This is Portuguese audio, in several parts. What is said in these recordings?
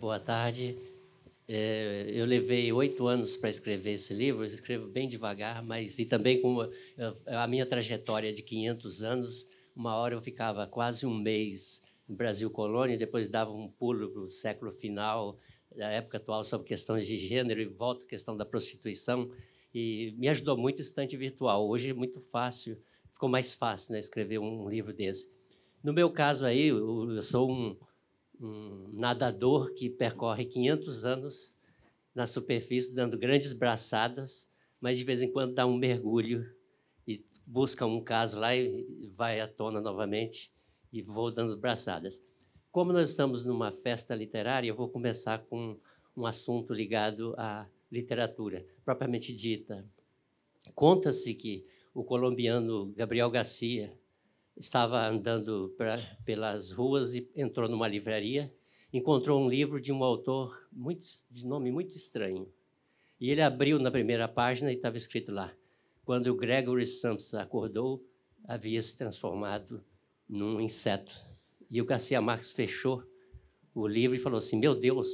Boa tarde. Eu levei 8 anos para escrever esse livro, eu escrevo bem devagar, mas e também com a minha trajetória de 500 anos, uma hora eu ficava quase um mês no Brasil colônia, depois dava um pulo para o século final, da época atual, sobre questões de gênero, e volto à questão da prostituição, e me ajudou muito o estante virtual. Hoje é muito fácil, ficou mais fácil, né, escrever um livro desse. No meu caso aí, eu sou um nadador que percorre 500 anos na superfície, dando grandes braçadas, mas de vez em quando dá um mergulho e busca um caso lá e vai à tona novamente e vou dando braçadas. Como nós estamos numa festa literária, eu vou começar com um assunto ligado à literatura, propriamente dita. Conta-se que o colombiano Gabriel Garcia estava andando pelas ruas e entrou numa livraria, encontrou um livro de um autor de nome muito estranho. E ele abriu na primeira página e estava escrito lá: quando o Gregory Samsa acordou, havia se transformado num inseto. E o Garcia Marques fechou o livro e falou assim: meu Deus,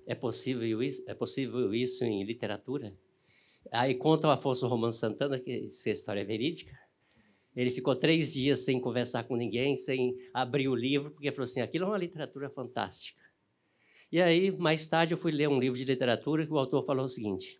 é possível isso em literatura? Aí conta o Afonso Romano Santana, que essa história é verídica. Ele ficou 3 dias sem conversar com ninguém, sem abrir o livro, porque falou assim: aquilo é uma literatura fantástica. E aí, mais tarde, eu fui ler um livro de literatura que o autor falou o seguinte: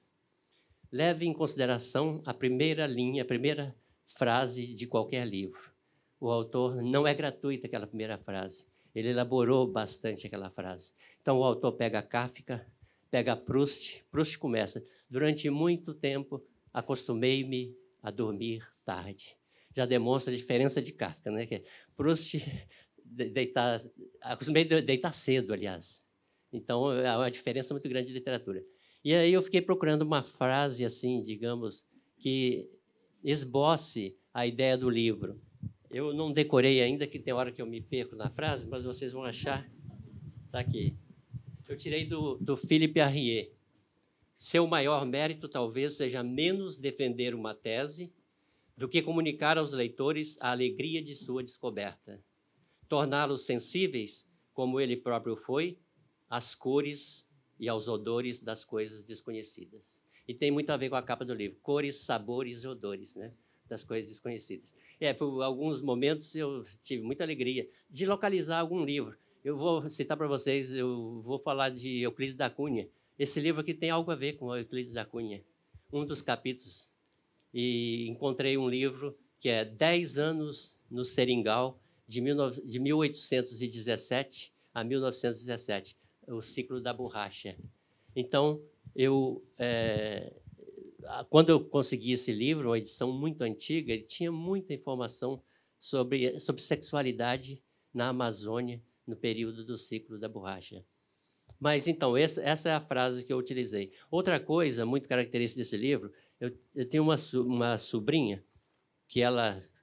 leve em consideração a primeira linha, a primeira frase de qualquer livro. O autor não é gratuita aquela primeira frase. Ele elaborou bastante aquela frase. Então, o autor pega Kafka, pega Proust. Proust começa: durante muito tempo, acostumei-me a dormir tarde. Já demonstra a diferença de Kafka, né? Que Proust acostumei a deitar cedo, aliás. Então, é uma diferença muito grande de literatura. E aí eu fiquei procurando uma frase, assim, digamos, que esboce a ideia do livro. Eu não decorei ainda, que tem hora que eu me perco na frase, mas vocês vão achar. Está aqui. Eu tirei do Philippe Arrier. Seu maior mérito talvez seja menos defender uma tese do que comunicar aos leitores a alegria de sua descoberta. Torná-los sensíveis, como ele próprio foi, às cores e aos odores das coisas desconhecidas. E tem muito a ver com a capa do livro: cores, sabores e odores, né, das coisas desconhecidas. Por alguns momentos eu tive muita alegria de localizar algum livro. Eu vou citar para vocês, eu vou falar de Euclides da Cunha. Esse livro aqui tem algo a ver com Euclides da Cunha, um dos capítulos. E encontrei um livro que é 10 anos no Seringal, de 1817 a 1917, o ciclo da borracha. Então, quando eu consegui esse livro, uma edição muito antiga, ele tinha muita informação sobre sexualidade na Amazônia, no período do ciclo da borracha. Mas, então, essa é a frase que eu utilizei. Outra coisa muito característica desse livro, eu tenho uma sobrinha que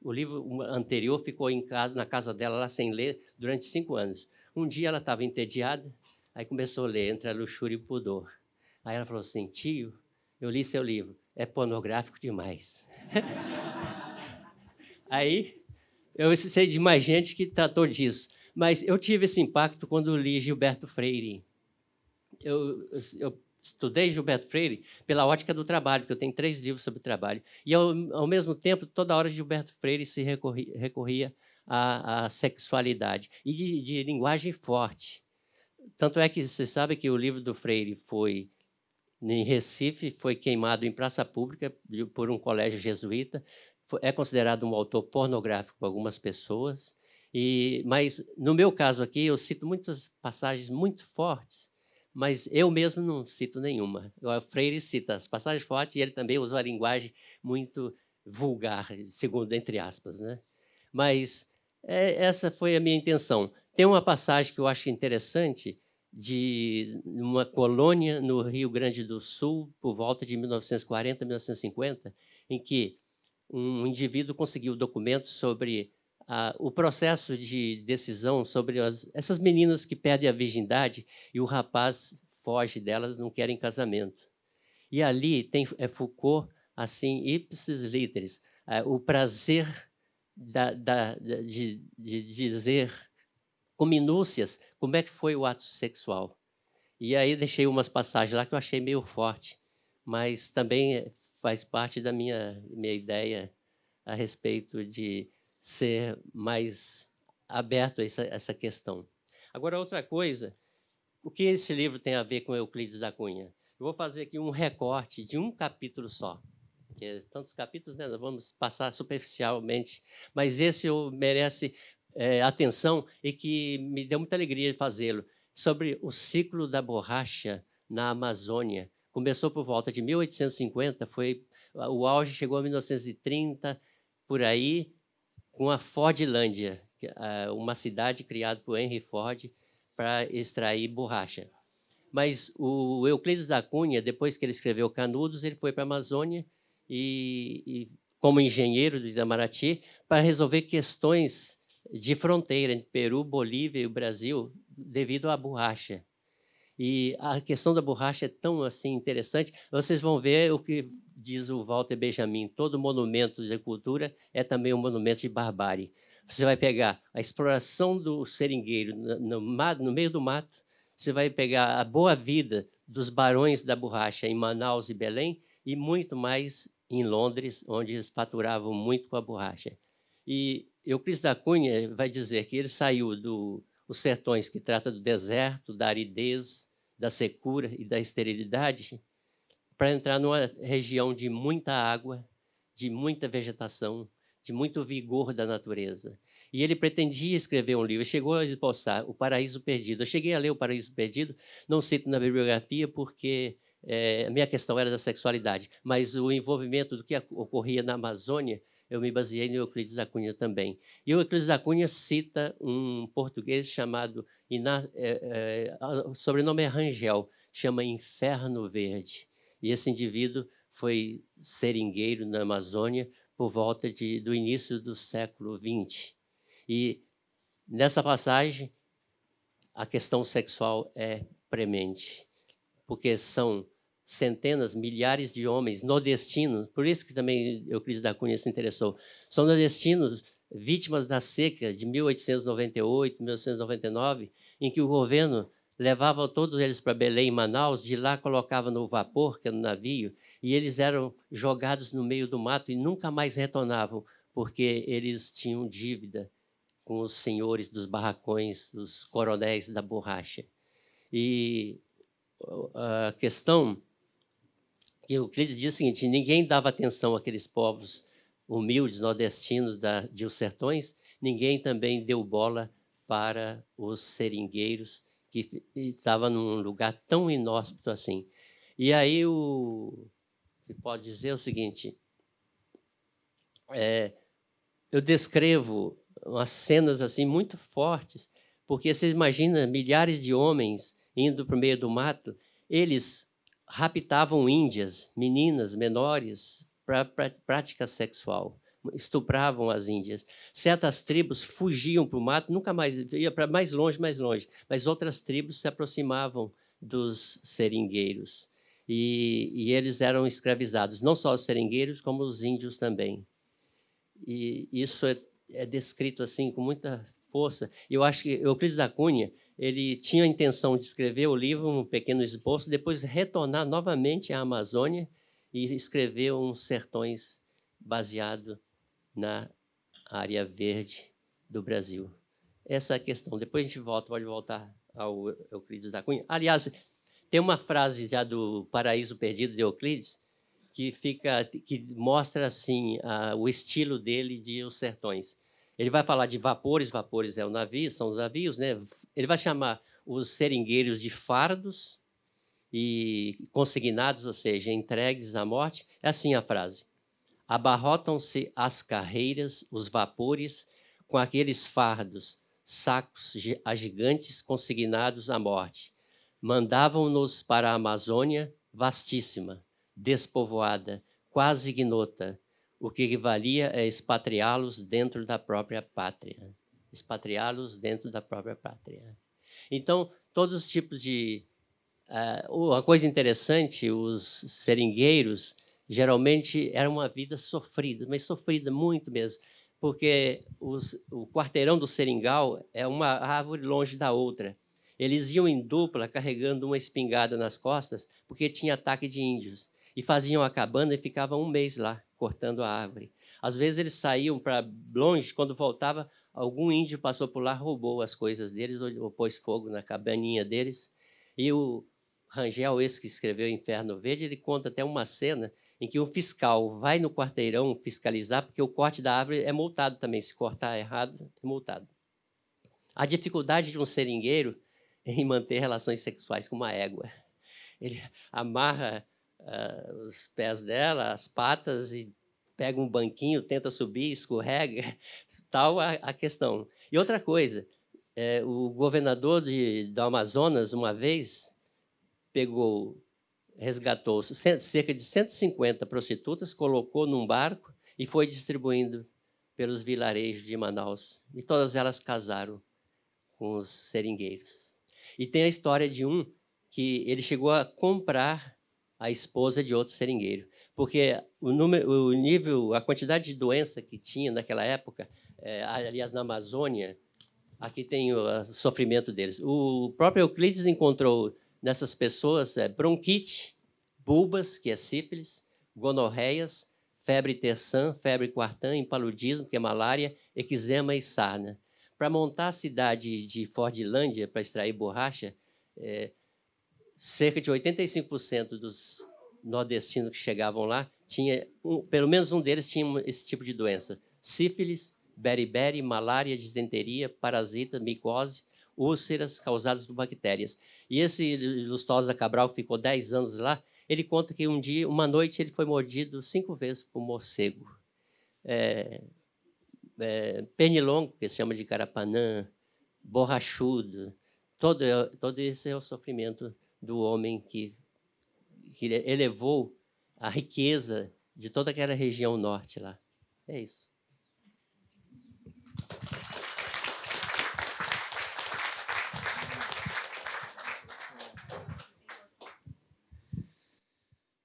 o livro anterior ficou na casa dela, lá sem ler, durante 5 anos. Um dia ela estava entediada, aí começou a ler Entre a Luxúria e o Pudor. Aí ela falou assim: tio, eu li seu livro, é pornográfico demais. Aí eu sei de mais gente que tratou disso, mas eu tive esse impacto quando li Gilberto Freire. Eu estudei Gilberto Freire pela ótica do trabalho, porque eu tenho 3 livros sobre o trabalho. E, ao mesmo tempo, toda hora Gilberto Freire se recorria à sexualidade, e de linguagem forte. Tanto é que você sabe que o livro do Freire foi, em Recife, foi queimado em praça pública por um colégio jesuíta. É considerado um autor pornográfico por algumas pessoas. Mas, no meu caso aqui, eu cito muitas passagens muito fortes, mas eu mesmo não cito nenhuma. O Freire cita as passagens fortes e ele também usou a linguagem muito vulgar, segundo, entre aspas, né? Mas essa foi a minha intenção. Tem uma passagem que eu acho interessante de uma colônia no Rio Grande do Sul, por volta de 1940, 1950, em que um indivíduo conseguiu documentos sobre o processo de decisão sobre essas meninas que perdem a virgindade e o rapaz foge delas, não querem casamento. E ali tem Foucault, assim, ipsis literis, o prazer de dizer com minúcias como é que foi o ato sexual. E aí deixei umas passagens lá que eu achei meio forte, mas também faz parte da minha ideia a respeito de ser mais aberto a essa questão. Agora, outra coisa, o que esse livro tem a ver com Euclides da Cunha? Eu vou fazer aqui um recorte de um capítulo só, porque tantos capítulos, né, nós vamos passar superficialmente, mas esse merece atenção e que me deu muita alegria de fazê-lo, sobre o ciclo da borracha na Amazônia. Começou por volta de 1850, o auge chegou a 1930, por aí, com a Fordlândia, uma cidade criada por Henry Ford para extrair borracha. Mas o Euclides da Cunha, depois que ele escreveu Canudos, ele foi para a Amazônia como engenheiro do Itamaraty para resolver questões de fronteira entre Peru, Bolívia e o Brasil devido à borracha. E a questão da borracha é tão assim interessante. Vocês vão ver o que diz o Walter Benjamin: todo monumento de cultura é também um monumento de barbárie. Você vai pegar a exploração do seringueiro no meio do mato, você vai pegar a boa vida dos barões da borracha em Manaus e Belém, e muito mais em Londres, onde eles faturavam muito com a borracha. E Euclides da Cunha vai dizer que ele saiu dos sertões, que trata do deserto, da aridez, da secura e da esterilidade, para entrar numa região de muita água, de muita vegetação, de muito vigor da natureza. E ele pretendia escrever um livro, chegou a esboçar O Paraíso Perdido. Eu cheguei a ler O Paraíso Perdido, não cito na bibliografia porque a minha questão era da sexualidade, mas o envolvimento do que ocorria na Amazônia, eu me baseei no Euclides da Cunha também. E o Euclides da Cunha cita um português chamado, o sobrenome é Rangel, chama Inferno Verde. E esse indivíduo foi seringueiro na Amazônia por volta do início do século XX. E nessa passagem, a questão sexual é premente, porque são centenas, milhares de homens nordestinos, por isso que também Euclides da Cunha se interessou, são nordestinos vítimas da seca de 1898, 1999, em que o governo levava todos eles para Belém, Manaus, de lá colocava no vapor, que é no navio, e eles eram jogados no meio do mato e nunca mais retornavam, porque eles tinham dívida com os senhores dos barracões, os coronéis da borracha. E a questão que Euclides diz o seguinte: ninguém dava atenção àqueles povos humildes, nordestinos de os sertões, ninguém também deu bola para os seringueiros, que estavam num lugar tão inóspito assim. E aí se pode dizer o seguinte: eu descrevo umas cenas assim muito fortes, porque você imagina milhares de homens indo para o meio do mato, eles raptavam índias, meninas menores, para prática sexual, estupravam as índias. Certas tribos fugiam para o mato, nunca mais, ia para mais longe, mas outras tribos se aproximavam dos seringueiros. E eles eram escravizados, não só os seringueiros, como os índios também. E isso é descrito assim com muita força. Eu acho que Euclides da Cunha, ele tinha a intenção de escrever o livro, um pequeno esboço, depois retornar novamente à Amazônia e escrever uns sertões baseado na área verde do Brasil. Essa é a questão. Depois a gente pode voltar ao Euclides da Cunha. Aliás, tem uma frase já do Paraíso Perdido de Euclides que mostra assim o estilo dele de Os Sertões. Ele vai falar de vapores é o navio, são os navios, né? Ele vai chamar os seringueiros de fardos e consignados, ou seja, entregues à morte. É assim a frase: abarrotam-se as carreiras, os vapores, com aqueles fardos, sacos gigantes consignados à morte. Mandavam-nos para a Amazônia vastíssima, despovoada, quase ignota, o que equivalia a expatriá-los dentro da própria pátria. Expatriá-los dentro da própria pátria. Então, todos os tipos de... uma coisa interessante, os seringueiros, geralmente, era uma vida sofrida, mas sofrida muito mesmo, porque o quarteirão do seringal é uma árvore longe da outra. Eles iam em dupla, carregando uma espingarda nas costas, porque tinha ataque de índios. E faziam a cabana e ficavam um mês lá, cortando a árvore. Às vezes eles saíam para longe, quando voltava, algum índio passou por lá, roubou as coisas deles, ou pôs fogo na cabaninha deles. E o Rangel, esse que escreveu Inferno Verde, ele conta até uma cena em que um fiscal vai no quarteirão fiscalizar, porque o corte da árvore é multado também. Se cortar errado, é multado. A dificuldade de um seringueiro em manter relações sexuais com uma égua. Ele amarra os pés dela, as patas, e pega um banquinho, tenta subir, escorrega, tal a questão. E outra coisa, o governador do Amazonas, uma vez, resgatou cerca de 150 prostitutas, colocou num barco e foi distribuindo pelos vilarejos de Manaus. E todas elas casaram com os seringueiros. E tem a história de um que ele chegou a comprar a esposa de outro seringueiro, porque o nível, a quantidade de doença que tinha naquela época, aliás, na Amazônia, aqui tem o sofrimento deles. O próprio Euclides encontrou nessas pessoas bronquite, bulbas, que é sífilis, gonorreias, febre terçã, febre quartã, impaludismo, que é malária, eczema e sarna. Para montar a cidade de Fordlândia, para extrair borracha, cerca de 85% dos nordestinos que chegavam lá, pelo menos um deles tinha esse tipo de doença. Sífilis, beriberi, malária, disenteria, parasita, micose, úlceras causadas por bactérias. E esse Lustosa Cabral, que ficou 10 anos lá, ele conta que uma noite, ele foi mordido 5 vezes por morcego. Pernilongo, que se chama de carapanã, borrachudo, todo esse é o sofrimento do homem que elevou a riqueza de toda aquela região norte lá. É isso.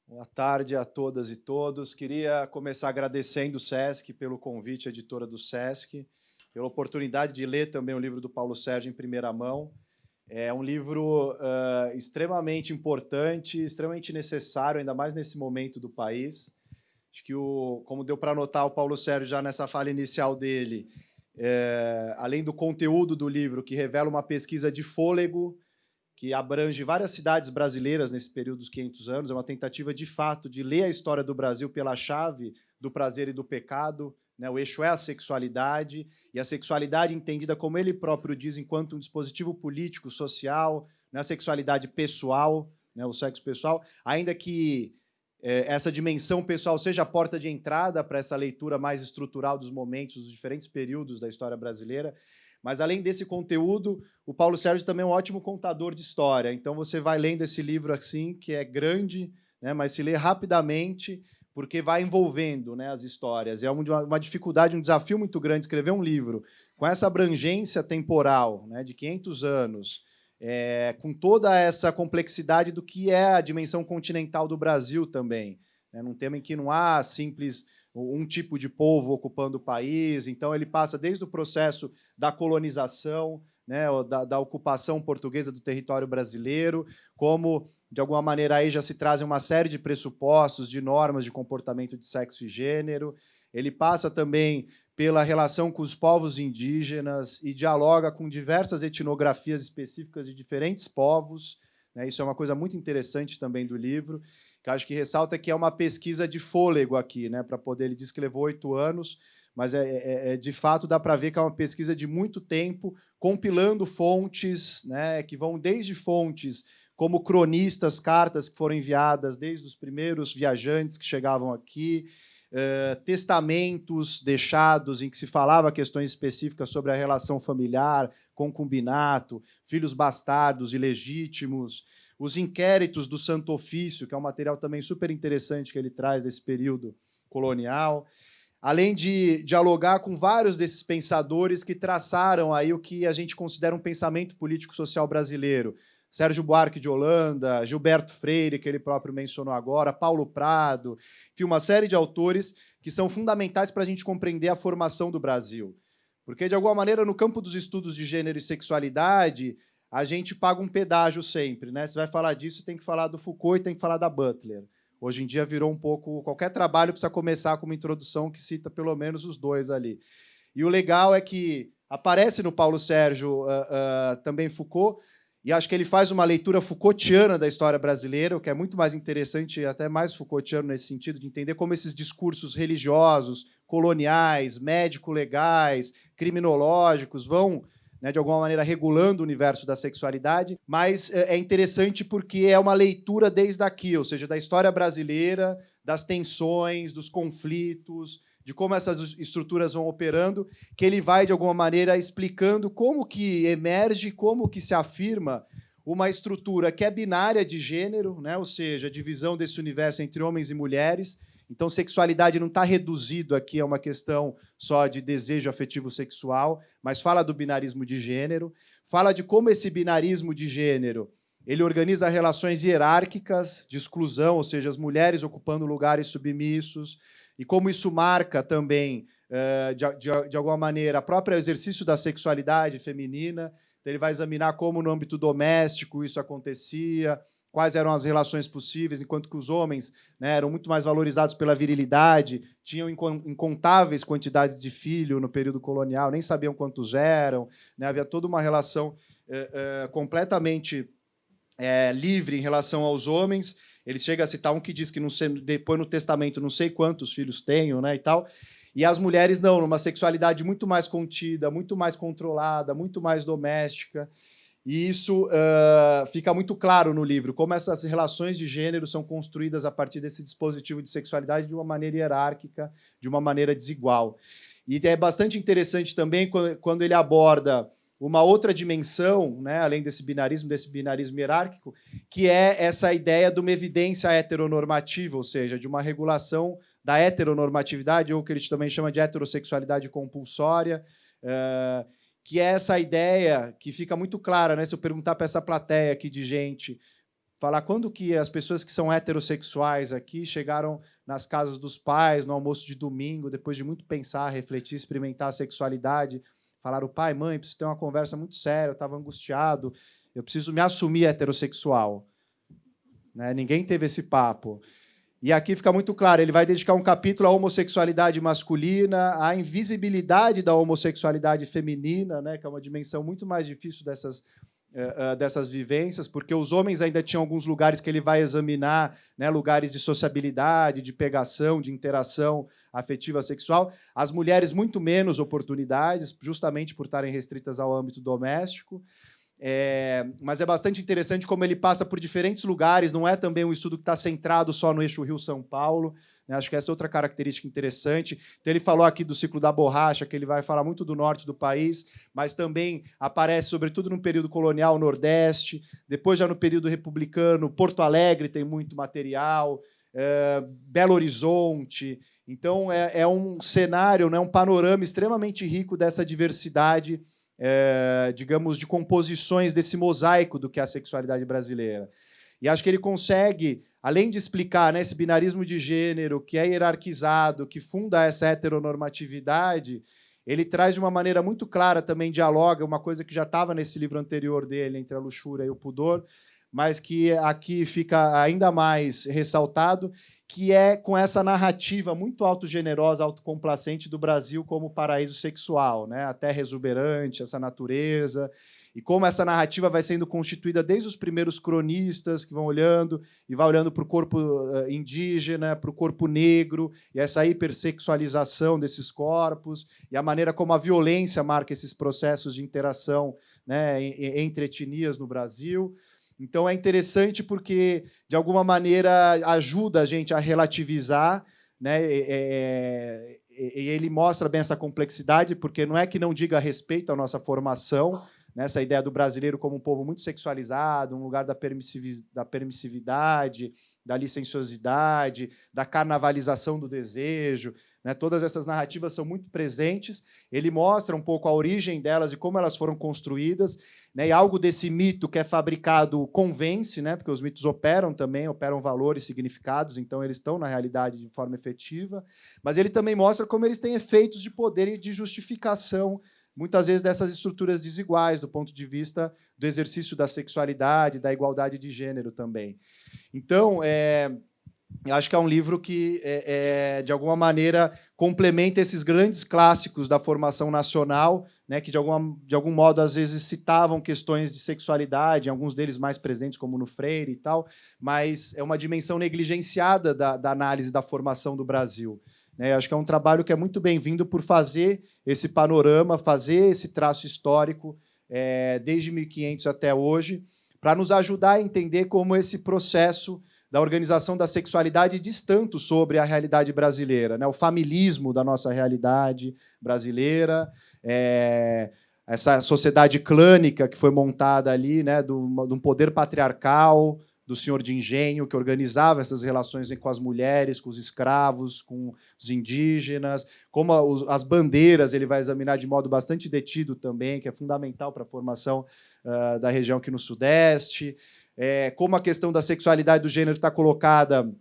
Boa tarde a todas e todos. Queria começar agradecendo o SESC pelo convite, a editora do SESC, pela oportunidade de ler também o livro do Paulo Sérgio em primeira mão. É um livro extremamente importante, extremamente necessário, ainda mais nesse momento do país. Acho que, como deu para notar o Paulo Sérgio já nessa fala inicial dele, além do conteúdo do livro, que revela uma pesquisa de fôlego, que abrange várias cidades brasileiras nesse período dos 500 anos, é uma tentativa, de fato, de ler a história do Brasil pela chave do prazer e do pecado, né? O eixo é a sexualidade, e a sexualidade entendida, como ele próprio diz, enquanto um dispositivo político, social, né? A sexualidade pessoal, né? O sexo pessoal, ainda que essa dimensão pessoal seja a porta de entrada para essa leitura mais estrutural dos momentos, dos diferentes períodos da história brasileira. Mas, além desse conteúdo, o Paulo Sérgio também é um ótimo contador de história. Então, você vai lendo esse livro assim, que é grande, né, mas se lê rapidamente, porque vai envolvendo, né, as histórias. É uma dificuldade, um desafio muito grande escrever um livro com essa abrangência temporal, né, de 500 anos, com toda essa complexidade do que é a dimensão continental do Brasil também, né, num tema em que não há simples um tipo de povo ocupando o país. Então, ele passa desde o processo da colonização, né, da ocupação portuguesa do território brasileiro, como, de alguma maneira, aí já se trazem uma série de pressupostos, de normas de comportamento de sexo e gênero. Ele passa também pela relação com os povos indígenas e dialoga com diversas etnografias específicas de diferentes povos, né. Isso é uma coisa muito interessante também do livro, que acho que ressalta que é uma pesquisa de fôlego aqui, né, para poder. Ele diz que levou 8 anos, mas de fato dá para ver que é uma pesquisa de muito tempo, compilando fontes, né, que vão desde fontes como cronistas, cartas que foram enviadas desde os primeiros viajantes que chegavam aqui, testamentos deixados em que se falava questões específicas sobre a relação familiar, concubinato, filhos bastardos ilegítimos, os inquéritos do Santo Ofício, que é um material também super interessante que ele traz desse período colonial, além de dialogar com vários desses pensadores que traçaram aí o que a gente considera um pensamento político-social brasileiro. Sérgio Buarque de Holanda, Gilberto Freire, que ele próprio mencionou agora, Paulo Prado, enfim, uma série de autores que são fundamentais para a gente compreender a formação do Brasil. Porque, de alguma maneira, no campo dos estudos de gênero e sexualidade, a gente paga um pedágio sempre, né? Você vai falar disso, tem que falar do Foucault e tem que falar da Butler. Hoje em dia virou um pouco... Qualquer trabalho precisa começar com uma introdução que cita pelo menos os dois ali. E o legal é que aparece no Paulo Sérgio também Foucault, e acho que ele faz uma leitura Foucaultiana da história brasileira, o que é muito mais interessante, até mais Foucaultiano nesse sentido, de entender como esses discursos religiosos, coloniais, médico-legais, criminológicos vão, né, de alguma maneira, regulando o universo da sexualidade, mas é interessante porque é uma leitura desde aqui, ou seja, da história brasileira, das tensões, dos conflitos, de como essas estruturas vão operando, que ele vai, de alguma maneira, explicando como que emerge, como que se afirma uma estrutura que é binária de gênero, né? Ou seja, a divisão desse universo entre homens e mulheres. Então, sexualidade não está reduzido aqui a uma questão só de desejo afetivo sexual, mas fala do binarismo de gênero, fala de como esse binarismo de gênero ele organiza relações hierárquicas de exclusão, ou seja, as mulheres ocupando lugares submissos, e como isso marca também, de alguma maneira, o próprio exercício da sexualidade feminina. Então, ele vai examinar como, no âmbito doméstico, isso acontecia, quais eram as relações possíveis, enquanto que os homens, né, eram muito mais valorizados pela virilidade, tinham incontáveis quantidades de filho no período colonial, nem sabiam quantos eram, né, havia toda uma relação completamente livre em relação aos homens. Ele chega a citar um que diz que não sei, depois no testamento não sei quantos filhos tenho, né, e tal. E as mulheres não, numa sexualidade muito mais contida, muito mais controlada, muito mais doméstica. E isso fica muito claro no livro, como essas relações de gênero são construídas a partir desse dispositivo de sexualidade de uma maneira hierárquica, de uma maneira desigual. E é bastante interessante também quando ele aborda uma outra dimensão, né, além desse binarismo hierárquico, que é essa ideia de uma evidência heteronormativa, ou seja, de uma regulação da heteronormatividade, ou que ele também chama de heterossexualidade compulsória, que é essa ideia que fica muito clara, né? Se eu perguntar para essa plateia aqui de gente, falar quando que as pessoas que são heterossexuais aqui chegaram nas casas dos pais, no almoço de domingo, depois de muito pensar, refletir, experimentar a sexualidade, falaram: pai, mãe, preciso ter uma conversa muito séria, eu estava angustiado, eu preciso me assumir heterossexual. Né? Ninguém teve esse papo. E aqui fica muito claro, ele vai dedicar um capítulo à homossexualidade masculina, à invisibilidade da homossexualidade feminina, né, que é uma dimensão muito mais difícil dessas vivências, porque os homens ainda tinham alguns lugares que ele vai examinar, né, lugares de sociabilidade, de pegação, de interação afetiva sexual. As mulheres, muito menos oportunidades, justamente por estarem restritas ao âmbito doméstico. Mas é bastante interessante como ele passa por diferentes lugares, não é também um estudo que está centrado só no eixo Rio-São Paulo, né? Acho que essa é outra característica interessante. Então, ele falou aqui do ciclo da borracha, que ele vai falar muito do norte do país, mas também aparece, sobretudo no período colonial, Nordeste, depois já no período republicano, Porto Alegre tem muito material, Belo Horizonte. Então, é um cenário, né, um panorama extremamente rico dessa diversidade, digamos, de composições desse mosaico do que é a sexualidade brasileira. E acho que ele consegue, além de explicar, né, esse binarismo de gênero que é hierarquizado, que funda essa heteronormatividade, ele traz de uma maneira muito clara, também dialoga, uma coisa que já estava nesse livro anterior dele, Entre a Luxúria e o Pudor, mas que aqui fica ainda mais ressaltado, que é com essa narrativa muito autogenerosa, autocomplacente do Brasil como paraíso sexual, né? A terra exuberante, essa natureza, e como essa narrativa vai sendo constituída desde os primeiros cronistas que vão olhando e vai olhando para o corpo indígena, para o corpo negro, e essa hipersexualização desses corpos, e a maneira como a violência marca esses processos de interação, né, entre etnias no Brasil. Então, é interessante porque, de alguma maneira, ajuda a gente a relativizar, né? E ele mostra bem essa complexidade, porque não é que não diga respeito à nossa formação, né? Essa ideia do brasileiro como um povo muito sexualizado, um lugar da permissividade, da licenciosidade, da carnavalização do desejo, né? Todas essas narrativas são muito presentes. Ele mostra um pouco a origem delas e como elas foram construídas, né? E algo desse mito que é fabricado convence, né? Porque os mitos operam também, operam valores, significados, então eles estão na realidade de forma efetiva. Mas ele também mostra como eles têm efeitos de poder e de justificação, muitas vezes dessas estruturas desiguais do ponto de vista do exercício da sexualidade, da igualdade de gênero também. Então, eu acho que é um livro que, de alguma maneira, complementa esses grandes clássicos da formação nacional, né, que, de algum modo, às vezes citavam questões de sexualidade, alguns deles mais presentes, como no Freire e tal, mas é uma dimensão negligenciada da análise da formação do Brasil. Né? Acho que é um trabalho que é muito bem-vindo por fazer esse panorama, fazer esse traço histórico, desde 1500 até hoje, para nos ajudar a entender como esse processo da organização da sexualidade diz tanto sobre a realidade brasileira, né? O familismo da nossa realidade brasileira, essa sociedade clânica que foi montada ali, né, de um poder patriarcal, do senhor de engenho, que organizava essas relações com as mulheres, com os escravos, com os indígenas, como as bandeiras ele vai examinar de modo bastante detido também, que é fundamental para a formação da região aqui no Sudeste, como a questão da sexualidade do gênero está colocada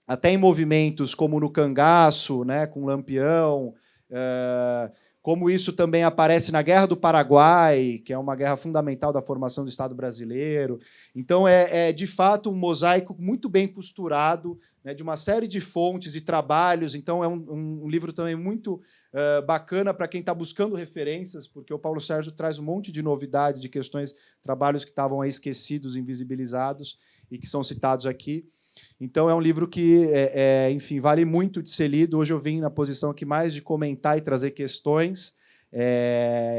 até em movimentos como no cangaço, né, com Lampião, como isso também aparece na Guerra do Paraguai, que é uma guerra fundamental da formação do Estado brasileiro. Então, de fato, um mosaico muito bem costurado, né, de uma série de fontes e trabalhos. Então, é um livro também muito bacana para quem está buscando referências, porque o Paulo Sérgio traz um monte de novidades, de questões, trabalhos que estavam aí esquecidos, invisibilizados, e que são citados aqui. Então, é um livro que, enfim, vale muito de ser lido. Hoje eu vim na posição aqui mais de comentar e trazer questões.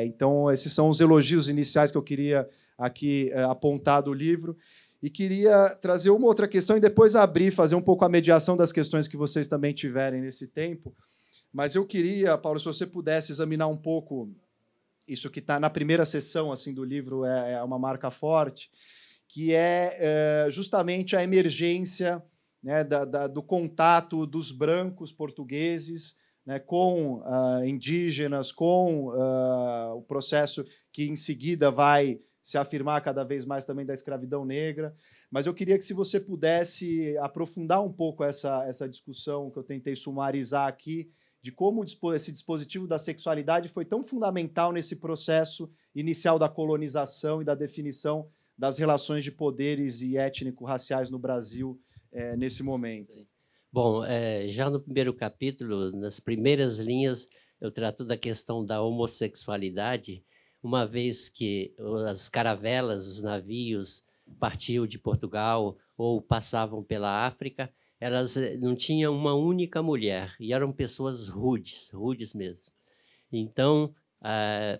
Então, esses são os elogios iniciais que eu queria aqui apontar do livro. E queria trazer uma outra questão e depois abrir, fazer um pouco a mediação das questões que vocês também tiverem nesse tempo. Mas eu queria, Paulo, se você pudesse examinar um pouco isso que está na primeira sessão assim, do livro, é uma marca forte, que é justamente a emergência, né, do contato dos brancos portugueses, né, com indígenas, com o processo que, em seguida, vai se afirmar cada vez mais também da escravidão negra. Mas eu queria que, se você pudesse aprofundar um pouco essa discussão que eu tentei sumarizar aqui, de como esse dispositivo da sexualidade foi tão fundamental nesse processo inicial da colonização e da definição das relações de poderes e étnico-raciais no Brasil nesse momento. Bom, já no primeiro capítulo, nas primeiras linhas, eu trato da questão da homossexualidade, uma vez que as caravelas, os navios, partiam de Portugal ou passavam pela África, elas não tinham uma única mulher, e eram pessoas rudes mesmo. Então,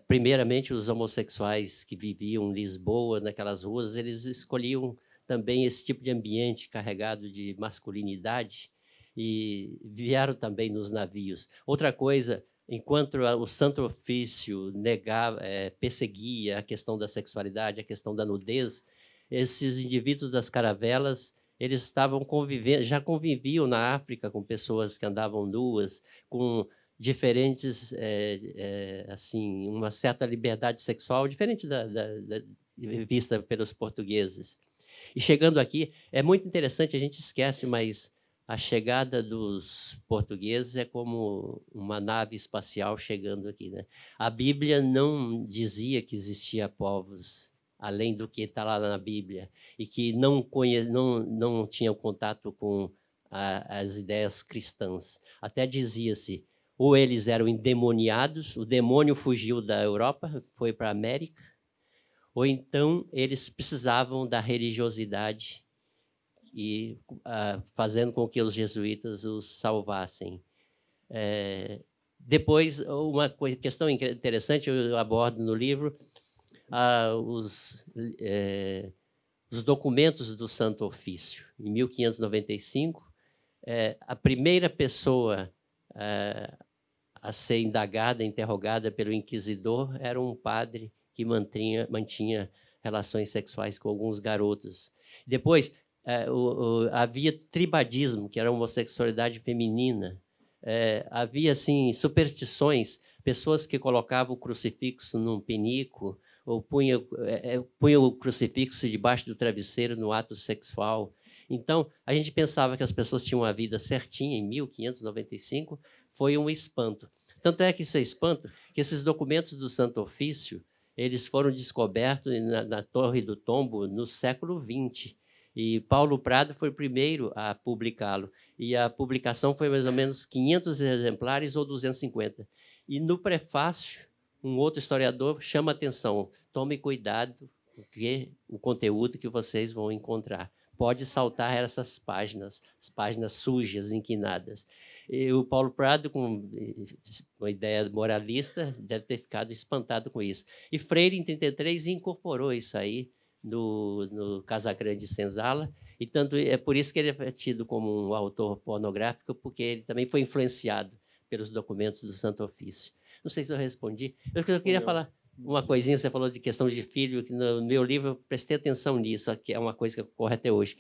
primeiramente, os homossexuais que viviam em Lisboa, naquelas ruas, eles escolhiam também esse tipo de ambiente carregado de masculinidade e vieram também nos navios. Outra coisa, enquanto o Santo Ofício perseguia a questão da sexualidade, a questão da nudez, esses indivíduos das caravelas, eles estavam já conviviam na África com pessoas que andavam nuas, com diferentes, assim, uma certa liberdade sexual, diferente da vista pelos portugueses. E chegando aqui, é muito interessante, a gente esquece, mas a chegada dos portugueses é como uma nave espacial chegando aqui, né? A Bíblia não dizia que existia povos além do que está lá na Bíblia, e que não tinham contato com as ideias cristãs. Até dizia-se, ou eles eram endemoniados, o demônio fugiu da Europa, foi para a América, ou então eles precisavam da religiosidade e fazendo com que os jesuítas os salvassem. Depois, uma questão interessante eu abordo no livro, os documentos do Santo Ofício. Em 1595, a primeira pessoa a ser indagada, interrogada pelo inquisidor, era um padre que mantinha relações sexuais com alguns garotos. Depois, havia tribadismo, que era a homossexualidade feminina. Havia, assim, superstições, pessoas que colocavam o crucifixo num penico, ou punha o crucifixo debaixo do travesseiro no ato sexual. Então, a gente pensava que as pessoas tinham uma vida certinha em 1595, foi um espanto. Tanto é que isso é espanto, que esses documentos do Santo Ofício, eles foram descobertos na Torre do Tombo no século XX. E Paulo Prado foi o primeiro a publicá-lo. E a publicação foi mais ou menos 500 exemplares ou 250. E no prefácio, um outro historiador chama a atenção: tome cuidado com o conteúdo que vocês vão encontrar. Pode saltar essas páginas, as páginas sujas, inquinadas. E o Paulo Prado, com uma ideia moralista, deve ter ficado espantado com isso. E Freire, em 33, incorporou isso aí no Casagrande e Senzala, e tanto é por isso que ele é tido como um autor pornográfico, porque ele também foi influenciado pelos documentos do Santo Ofício. Não sei se eu respondi. Eu queria falar uma coisinha, você falou de questão de filho, que no meu livro eu prestei atenção nisso, que é uma coisa que ocorre até hoje.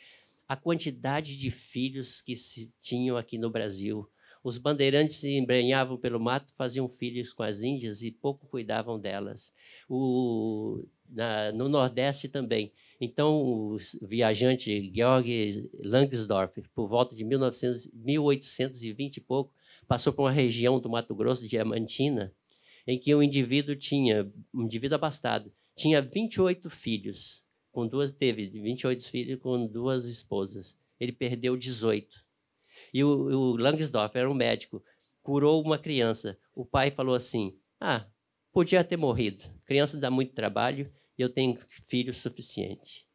A quantidade de filhos que se tinham aqui no Brasil. Os bandeirantes se embrenhavam pelo mato, faziam filhos com as índias e pouco cuidavam delas. No Nordeste também. Então, o viajante Georg Langsdorff, por volta de 1820 e pouco, passou por uma região do Mato Grosso, Diamantina, em que um indivíduo abastado, tinha 28 filhos, teve 28 filhos com 2 esposas. Ele perdeu 18. E o Langsdorff era um médico, curou uma criança. O pai falou assim: podia ter morrido. Criança dá muito trabalho e eu tenho filho suficiente.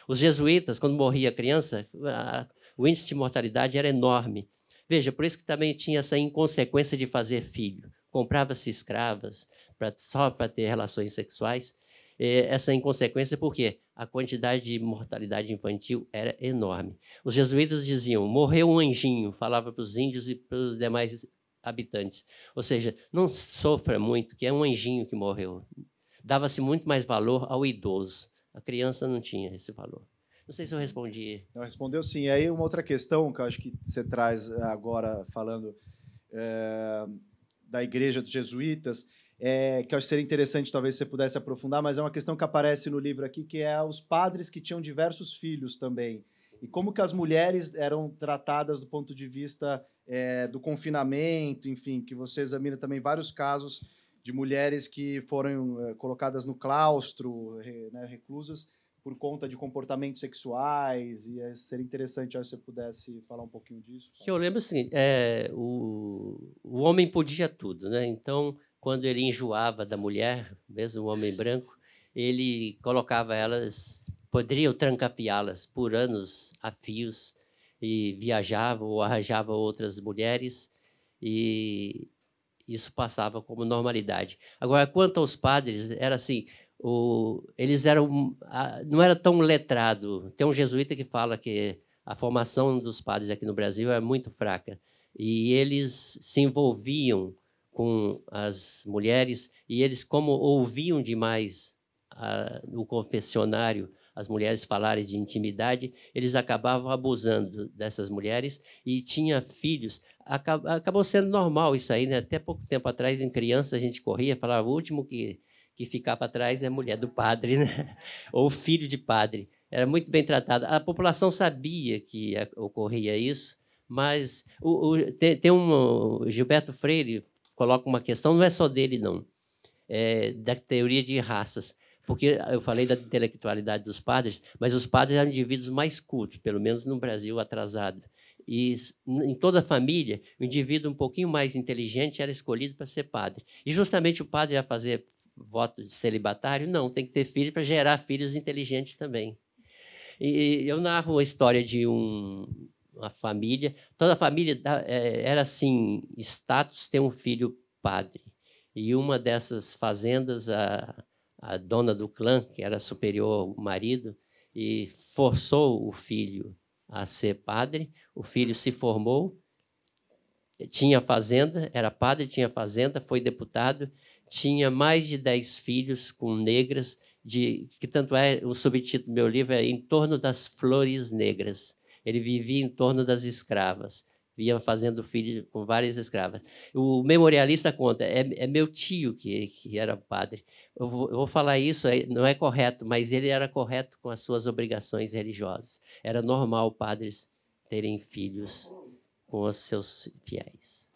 Os jesuítas, quando morria a criança, o índice de mortalidade era enorme. Veja, por isso que também tinha essa inconsequência de fazer filho. Comprava-se escravas só para ter relações sexuais. Essa inconsequência porque a quantidade de mortalidade infantil era enorme. Os jesuítas diziam: morreu um anjinho, falava para os índios e para os demais habitantes. Ou seja, não sofra muito, que é um anjinho que morreu. Dava-se muito mais valor ao idoso. A criança não tinha esse valor. Não sei se eu respondi. Não, respondeu sim. E aí uma outra questão que eu acho que você traz agora, falando da Igreja dos Jesuítas, que eu acho que seria interessante, talvez você pudesse aprofundar, mas é uma questão que aparece no livro aqui, que é os padres que tinham diversos filhos também. E como que as mulheres eram tratadas do ponto de vista do confinamento, enfim, que você examina também vários casos de mulheres que foram colocadas no claustro, né, reclusas, por conta de comportamentos sexuais, e seria interessante se você pudesse falar um pouquinho disso. Que eu lembro assim, o homem podia tudo, né? Então, quando ele enjoava da mulher, mesmo o homem branco, ele colocava elas, poderia trancafiá-las por anos a fios, e viajava ou arranjava outras mulheres, e isso passava como normalidade. Agora, quanto aos padres, era assim, eles não era tão letrado. Tem um jesuíta que fala que a formação dos padres aqui no Brasil é muito fraca, e eles se envolviam com as mulheres, e eles, como ouviam demais no confessionário as mulheres falarem de intimidade, eles acabavam abusando dessas mulheres e tinha filhos. Acabou sendo normal isso aí, né? Até pouco tempo atrás, em criança, a gente corria, falava: o último que ficar para trás é a mulher do padre, né? Ou filho de padre. Era muito bem tratada. A população sabia que ocorria isso, mas tem o Gilberto Freire coloca uma questão, não é só dele, não, da teoria de raças. Porque eu falei da intelectualidade dos padres, mas os padres eram indivíduos mais cultos, pelo menos no Brasil atrasado. E em toda a família, o indivíduo um pouquinho mais inteligente era escolhido para ser padre. E justamente o padre ia fazer voto de celibatário? Não, tem que ter filho para gerar filhos inteligentes também. E eu narro a história de uma família. Toda a família era assim, status ter um filho padre. E uma dessas fazendas, a dona do clã, que era superior ao marido, e forçou o filho a ser padre. O filho se formou, tinha fazenda, era padre, tinha fazenda, foi deputado, tinha mais de 10 filhos com negras, que tanto é, o subtítulo do meu livro é Em Torno das Flores Negras. Ele vivia em torno das escravas, ia fazendo filho com várias escravas. O memorialista conta, é meu tio que era padre. Eu vou falar isso, não é correto, mas ele era correto com as suas obrigações religiosas. Era normal padres terem filhos com os seus fiéis.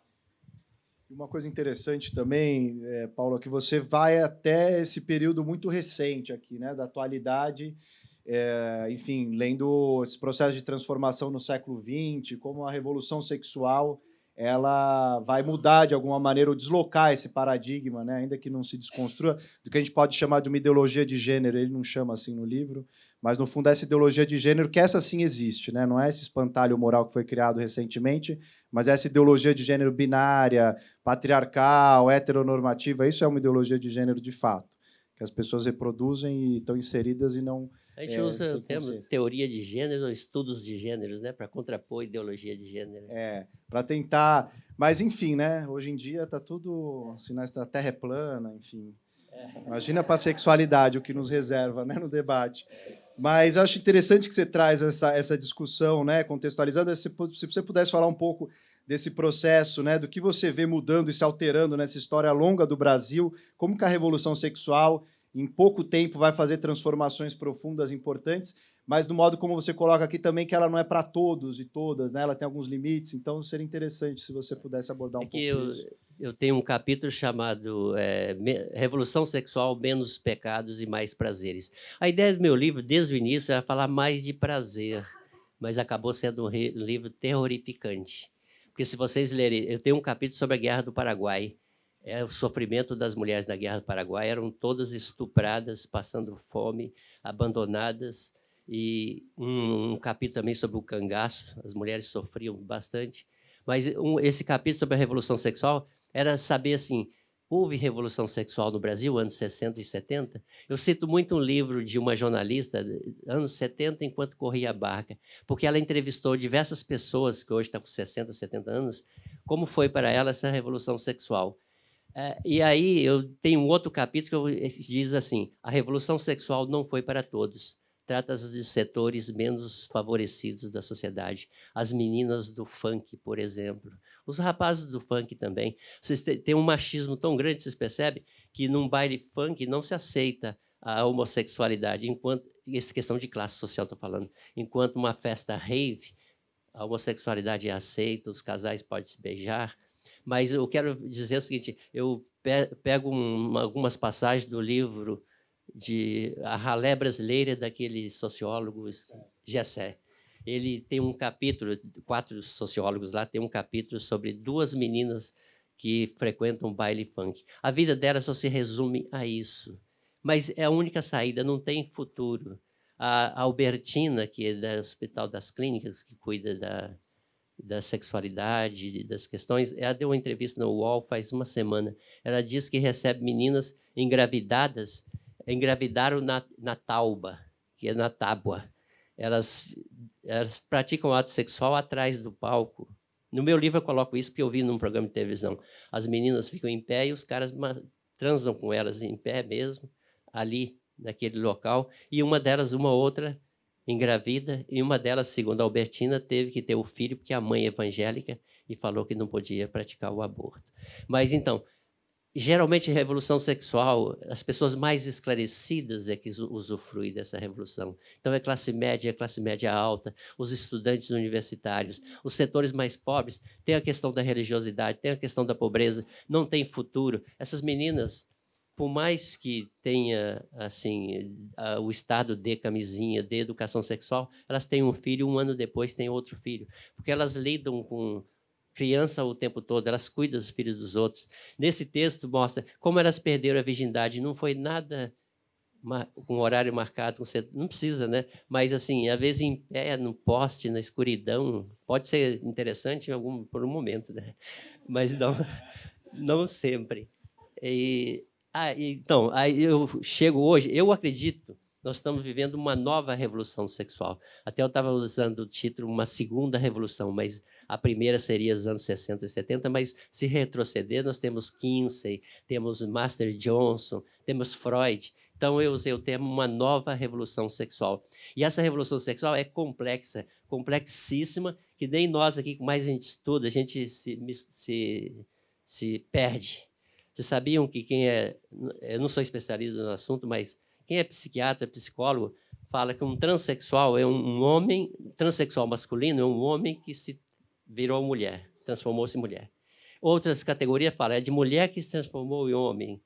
Uma coisa interessante também, Paulo, é que você vai até esse período muito recente aqui, né, da atualidade, enfim, lendo esse processo de transformação no século XX, como a revolução sexual ela vai mudar de alguma maneira ou deslocar esse paradigma, né, ainda que não se desconstrua, do que a gente pode chamar de uma ideologia de gênero. Ele não chama assim no livro, mas no fundo essa ideologia de gênero, que essa sim existe, né, não é esse espantalho moral que foi criado recentemente, mas essa ideologia de gênero binária, patriarcal, heteronormativa, isso é uma ideologia de gênero de fato, que as pessoas reproduzem e estão inseridas e não. A gente usa o termo teoria de gênero ou estudos de gêneros, né, para contrapor ideologia de gênero. Para tentar. Mas, enfim, né? Hoje em dia está tudo. Assim, a Terra é plana, enfim. Imagina para a sexualidade o que nos reserva, né, no debate. Mas acho interessante que você traz essa discussão, né, contextualizando. Se você pudesse falar um pouco desse processo, né, do que você vê mudando e se alterando nessa história longa do Brasil, como que a revolução sexual, em pouco tempo, vai fazer transformações profundas, importantes, mas do modo como você coloca aqui também, que ela não é para todos e todas, né, ela tem alguns limites, então seria interessante se você pudesse abordar um pouco isso. Eu tenho um capítulo chamado Revolução Sexual, Menos Pecados e Mais Prazeres. A ideia do meu livro, desde o início, era falar mais de prazer, mas acabou sendo um livro terrorificante. Porque se vocês lerem, eu tenho um capítulo sobre a Guerra do Paraguai. O sofrimento das mulheres na Guerra do Paraguai, eram todas estupradas, passando fome, abandonadas. E um capítulo também sobre o cangaço, as mulheres sofriam bastante. Mas esse capítulo sobre a Revolução Sexual era saber assim, houve revolução sexual no Brasil, anos 60 e 70? Eu cito muito um livro de uma jornalista, anos 70, enquanto corria a barca, porque ela entrevistou diversas pessoas, que hoje estão com 60, 70 anos, como foi para ela essa revolução sexual. E aí eu tenho um outro capítulo que diz assim, a revolução sexual não foi para todos. Trata-se de setores menos favorecidos da sociedade. As meninas do funk, por exemplo. Os rapazes do funk também. Vocês têm um machismo tão grande, vocês percebem, que num baile funk não se aceita a homossexualidade, enquanto, essa questão de classe social estou falando, enquanto uma festa rave, a homossexualidade é aceita, os casais podem se beijar. Mas eu quero dizer o seguinte, eu pego algumas passagens do livro de A Ralé Brasileira, daquele sociólogo Gessé. Ele tem um capítulo, 4 sociólogos lá, tem um capítulo sobre 2 meninas que frequentam baile funk. A vida delas só se resume a isso. Mas é a única saída, não tem futuro. A Albertina, que é do Hospital das Clínicas, que cuida da sexualidade, das questões, ela deu uma entrevista no UOL faz uma semana. Ela diz que recebe meninas engravidaram na tauba, que é na tábua. Elas praticam ato sexual atrás do palco. No meu livro eu coloco isso porque eu vi num programa de televisão. As meninas ficam em pé e os caras transam com elas em pé mesmo, ali, naquele local, e uma delas, uma outra, engravida, e uma delas, segundo a Albertina, teve que ter o filho porque a mãe é evangélica e falou que não podia praticar o aborto. Mas, então, geralmente, a revolução sexual, as pessoas mais esclarecidas é que usufruem dessa revolução. Então, é classe média alta, os estudantes universitários, os setores mais pobres, tem a questão da religiosidade, tem a questão da pobreza, não tem futuro. Essas meninas, por mais que tenha assim o Estado dê camisinha, dê educação sexual, elas têm um filho, um ano depois têm outro filho, porque elas lidam com criança o tempo todo, elas cuidam dos filhos dos outros. Nesse texto mostra como elas perderam a virgindade, não foi nada com horário marcado, não precisa, né? Mas, assim, às vezes em pé, no poste, na escuridão, pode ser interessante por um momento, né? Mas não sempre. Então, aí eu chego hoje, eu acredito, nós estamos vivendo uma nova revolução sexual. Até eu estava usando o título uma segunda revolução, mas a primeira seria os anos 60 e 70, mas se retroceder, nós temos Kinsey, temos Master Johnson, temos Freud. Então, eu usei o termo uma nova revolução sexual. E essa revolução sexual é complexa, complexíssima, que nem nós aqui, que mais a gente estuda, a gente se perde. Vocês sabiam que eu não sou especialista no assunto, mas quem é psiquiatra, psicólogo, fala que um transexual é um homem, transexual masculino é um homem que se virou mulher, transformou-se em mulher. Outras categorias falam, é de mulher que se transformou em homem.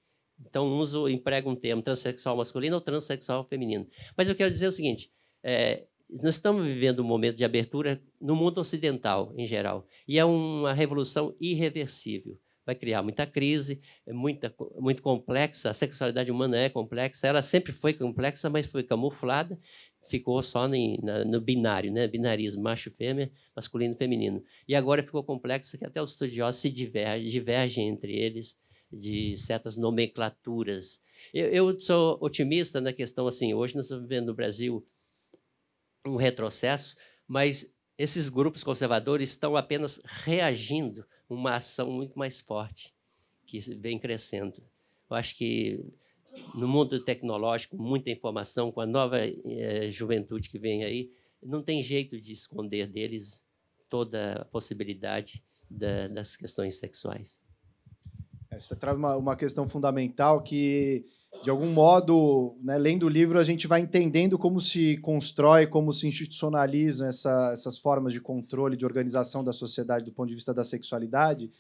Então, emprega um termo, transexual masculino ou transexual feminino. Mas eu quero dizer o seguinte, nós estamos vivendo um momento de abertura no mundo ocidental, em geral, e é uma revolução irreversível. Vai criar muita crise, muito complexa, a sexualidade humana é complexa, ela sempre foi complexa, mas foi camuflada, ficou só no binário, né? Binarismo, macho e fêmea, masculino e feminino. E agora ficou complexo que até os estudiosos se divergem entre eles de certas nomenclaturas. Eu sou otimista na questão, assim, hoje nós estamos vivendo no Brasil um retrocesso, mas esses grupos conservadores estão apenas reagindo a uma ação muito mais forte, que vem crescendo. Eu acho que no mundo tecnológico, muita informação, com a nova juventude que vem aí, não tem jeito de esconder deles toda a possibilidade das questões sexuais. Você traz uma questão fundamental que, de algum modo, né, lendo o livro, a gente vai entendendo como se constrói, como se institucionalizam essas formas de controle, de organização da sociedade do ponto de vista da sexualidade.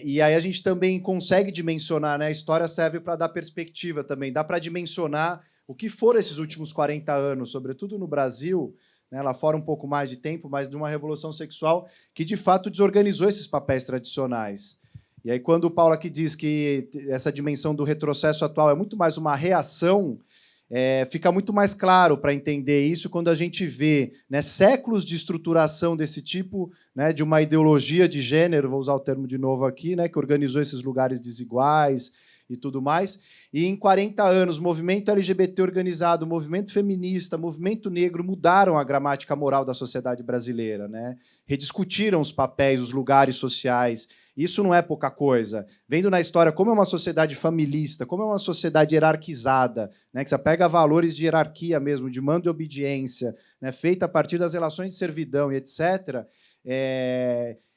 E aí a gente também consegue dimensionar, né? A história serve para dar perspectiva também, dá para dimensionar o que foram esses últimos 40 anos, sobretudo no Brasil, né, lá fora um pouco mais de tempo, mas de uma revolução sexual que, de fato, desorganizou esses papéis tradicionais. E aí, quando o Paulo aqui diz que essa dimensão do retrocesso atual é muito mais uma reação, fica muito mais claro para entender isso quando a gente vê, né, séculos de estruturação desse tipo, né, de uma ideologia de gênero, vou usar o termo de novo aqui, né, que organizou esses lugares desiguais e tudo mais. E em 40 anos, movimento LGBT organizado, movimento feminista, movimento negro mudaram a gramática moral da sociedade brasileira, né? Rediscutiram os papéis, os lugares sociais. Isso não é pouca coisa. Vendo na história como é uma sociedade familista, como é uma sociedade hierarquizada, né, que você pega valores de hierarquia mesmo, de mando e obediência, né, feita a partir das relações de servidão e etc.,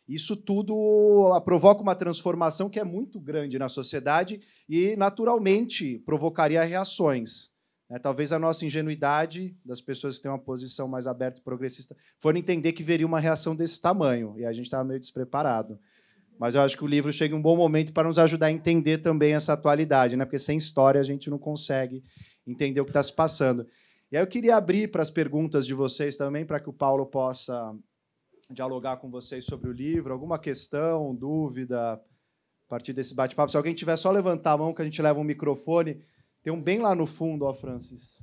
isso tudo provoca uma transformação que é muito grande na sociedade e, naturalmente, provocaria reações. Talvez a nossa ingenuidade das pessoas que têm uma posição mais aberta e progressista for entender que veria uma reação desse tamanho, e a gente estava meio despreparado. Mas eu acho que o livro chega em um bom momento para nos ajudar a entender também essa atualidade, né? Porque sem história a gente não consegue entender o que está se passando. E aí eu queria abrir para as perguntas de vocês também, para que o Paulo possa dialogar com vocês sobre o livro. Alguma questão, dúvida, a partir desse bate-papo? Se alguém tiver, só levantar a mão que a gente leva um microfone. Tem um bem lá no fundo, ó, Francis.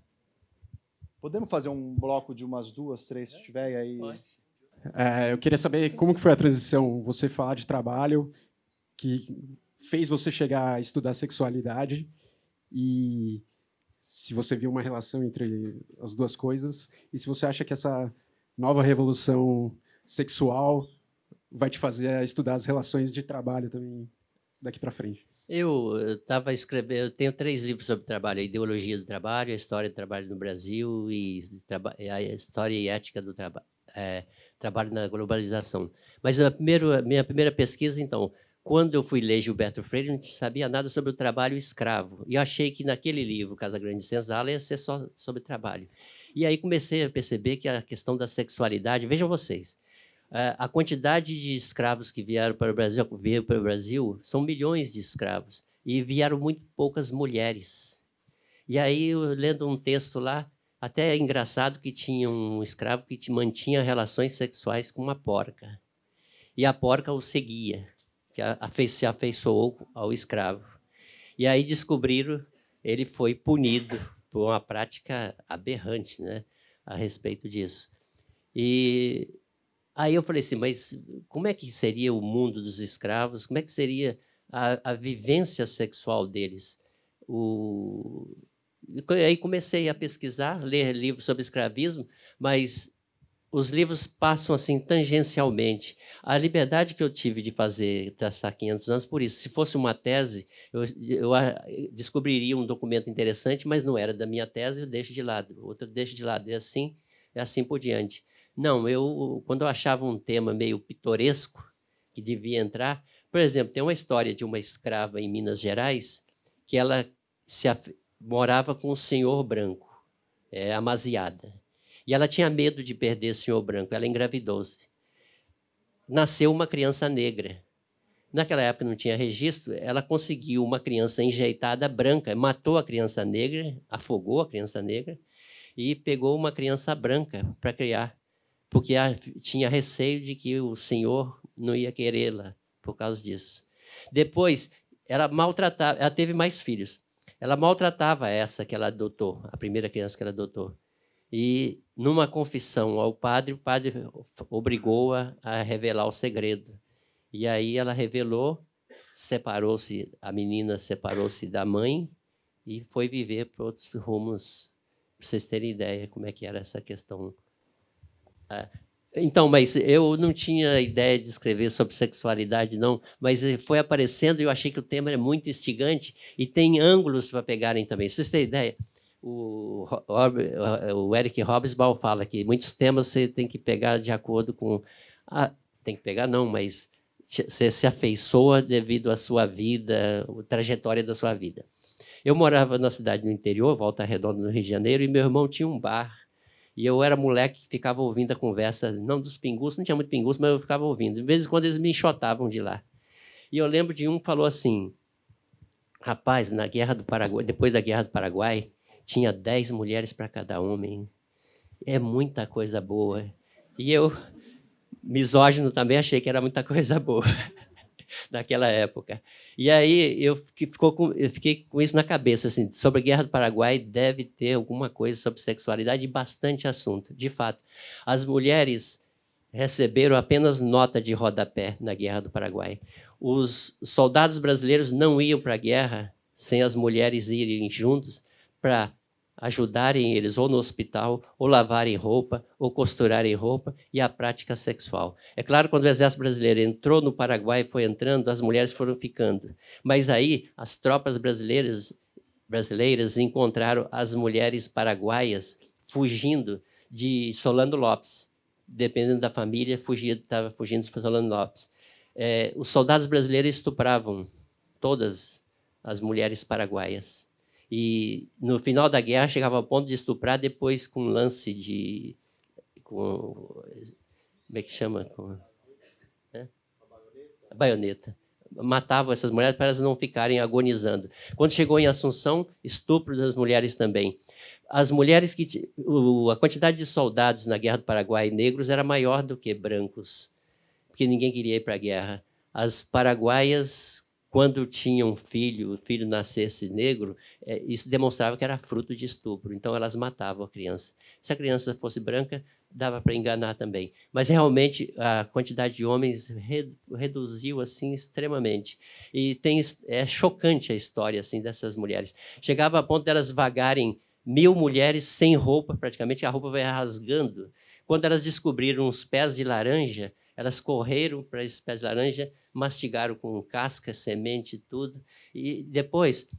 Podemos fazer um bloco de umas 2, 3, se tiver aí? Pode. Eu queria saber como que foi a transição, você falar de trabalho, que fez você chegar a estudar sexualidade, e se você viu uma relação entre as duas coisas, e se você acha que essa nova revolução sexual vai te fazer estudar as relações de trabalho também daqui para frente. Eu estava escrevendo, eu tenho 3 livros sobre trabalho: a ideologia do trabalho, a história do trabalho no Brasil e a história e ética do trabalho. Trabalho na globalização. Mas minha primeira pesquisa, então, quando eu fui ler Gilberto Freire, eu não sabia nada sobre o trabalho escravo. E eu achei que naquele livro, Casa Grande e Senzala, ia ser só sobre trabalho. E aí comecei a perceber que a questão da sexualidade, vejam vocês, a quantidade de escravos que veio para o Brasil são milhões de escravos, e vieram muito poucas mulheres. E aí, eu, lendo um texto lá, até é engraçado que tinha um escravo que mantinha relações sexuais com uma porca. E a porca o seguia, que se afeiçoou ao escravo. E aí descobriram, ele foi punido por uma prática aberrante, né, a respeito disso. E aí eu falei assim, mas como é que seria o mundo dos escravos? Como é que seria a vivência sexual deles? Aí comecei a pesquisar, ler livros sobre escravismo, mas os livros passam assim tangencialmente. A liberdade que eu tive de traçar 500 anos por isso. Se fosse uma tese, eu descobriria um documento interessante, mas não era da minha tese, eu deixo de lado. Outro deixo de lado. E assim por diante. Não, quando eu achava um tema meio pitoresco, que devia entrar... Por exemplo, tem uma história de uma escrava em Minas Gerais, que ela morava com um senhor branco, amaziada. E ela tinha medo de perder esse senhor branco, ela engravidou-se. Nasceu uma criança negra. Naquela época não tinha registro, ela conseguiu uma criança enjeitada branca, matou a criança negra, afogou a criança negra e pegou uma criança branca para criar, porque tinha receio de que o senhor não ia querê-la por causa disso. Depois, ela maltratava, ela teve mais filhos. Ela maltratava essa que ela adotou, a primeira criança que ela adotou. E, numa confissão ao padre, o padre obrigou-a a revelar o segredo. E aí ela revelou, separou-se, a menina separou-se da mãe e foi viver para outros rumos, para vocês terem ideia como é que era essa questão. Então, mas eu não tinha ideia de escrever sobre sexualidade, não, mas foi aparecendo e eu achei que o tema é muito instigante e tem ângulos para pegarem também. Vocês têm ideia? O Eric Hobsbawm fala que muitos temas você tem que pegar de acordo com... tem que pegar, não, mas você se afeiçoa devido à sua vida, a trajetória da sua vida. Eu morava na cidade do interior, Volta Redonda, no Rio de Janeiro, e meu irmão tinha um bar. E eu era moleque que ficava ouvindo a conversa, não dos pingus, não tinha muito pingus, mas eu ficava ouvindo. De vez em quando eles me enxotavam de lá. E eu lembro de um que falou assim, rapaz, na Guerra do Paraguai, depois da Guerra do Paraguai, tinha 10 mulheres para cada homem. É muita coisa boa. E eu, misógino também, achei que era muita coisa boa naquela época. E aí eu fiquei com isso na cabeça, assim, sobre a Guerra do Paraguai deve ter alguma coisa sobre sexualidade e bastante assunto. De fato, as mulheres receberam apenas nota de rodapé na Guerra do Paraguai. Os soldados brasileiros não iam para a guerra sem as mulheres irem juntos para ajudarem eles ou no hospital, ou lavarem roupa, ou costurarem roupa, e a prática sexual. É claro, quando o Exército Brasileiro entrou no Paraguai, foi entrando, as mulheres foram ficando. Mas aí, as tropas brasileiras encontraram as mulheres paraguaias fugindo de Solano Lopes. Dependendo da família, estava fugindo de Solano Lopes. Os soldados brasileiros estupravam todas as mulheres paraguaias. E, no final da guerra, chegava ao ponto de estuprar, depois com lance de... como é que chama? A baioneta. Matavam essas mulheres para elas não ficarem agonizando. Quando chegou em Assunção, estupro das mulheres também. As mulheres a quantidade de soldados na Guerra do Paraguai negros era maior do que brancos, porque ninguém queria ir para a guerra. As paraguaias, quando tinham filho, o filho nascesse negro, isso demonstrava que era fruto de estupro. Então, elas matavam a criança. Se a criança fosse branca, dava para enganar também. Mas, realmente, a quantidade de homens reduziu assim extremamente. E é chocante a história assim, dessas mulheres. Chegava a ponto de elas vagarem 1000 mulheres sem roupa, praticamente, a roupa vai rasgando. Quando elas descobriram os pés de laranja, elas correram para esses pés de laranja, mastigaram com casca, semente e tudo. E depois,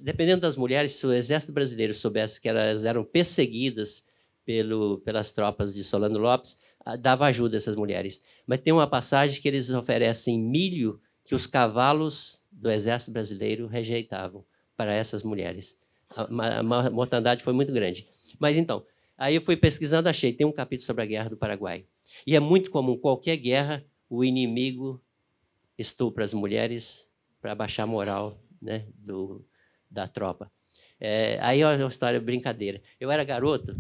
dependendo das mulheres, se o Exército Brasileiro soubesse que elas eram perseguidas pelas tropas de Solano Lopes, dava ajuda a essas mulheres. Mas tem uma passagem que eles oferecem milho que os cavalos do Exército Brasileiro rejeitavam para essas mulheres. A mortandade foi muito grande. Mas, então, aí eu fui pesquisando, achei, tem um capítulo sobre a Guerra do Paraguai. E é muito comum, qualquer guerra, o inimigo estupra as mulheres para baixar a moral, né, da tropa. Aí é uma história brincadeira. Eu era garoto,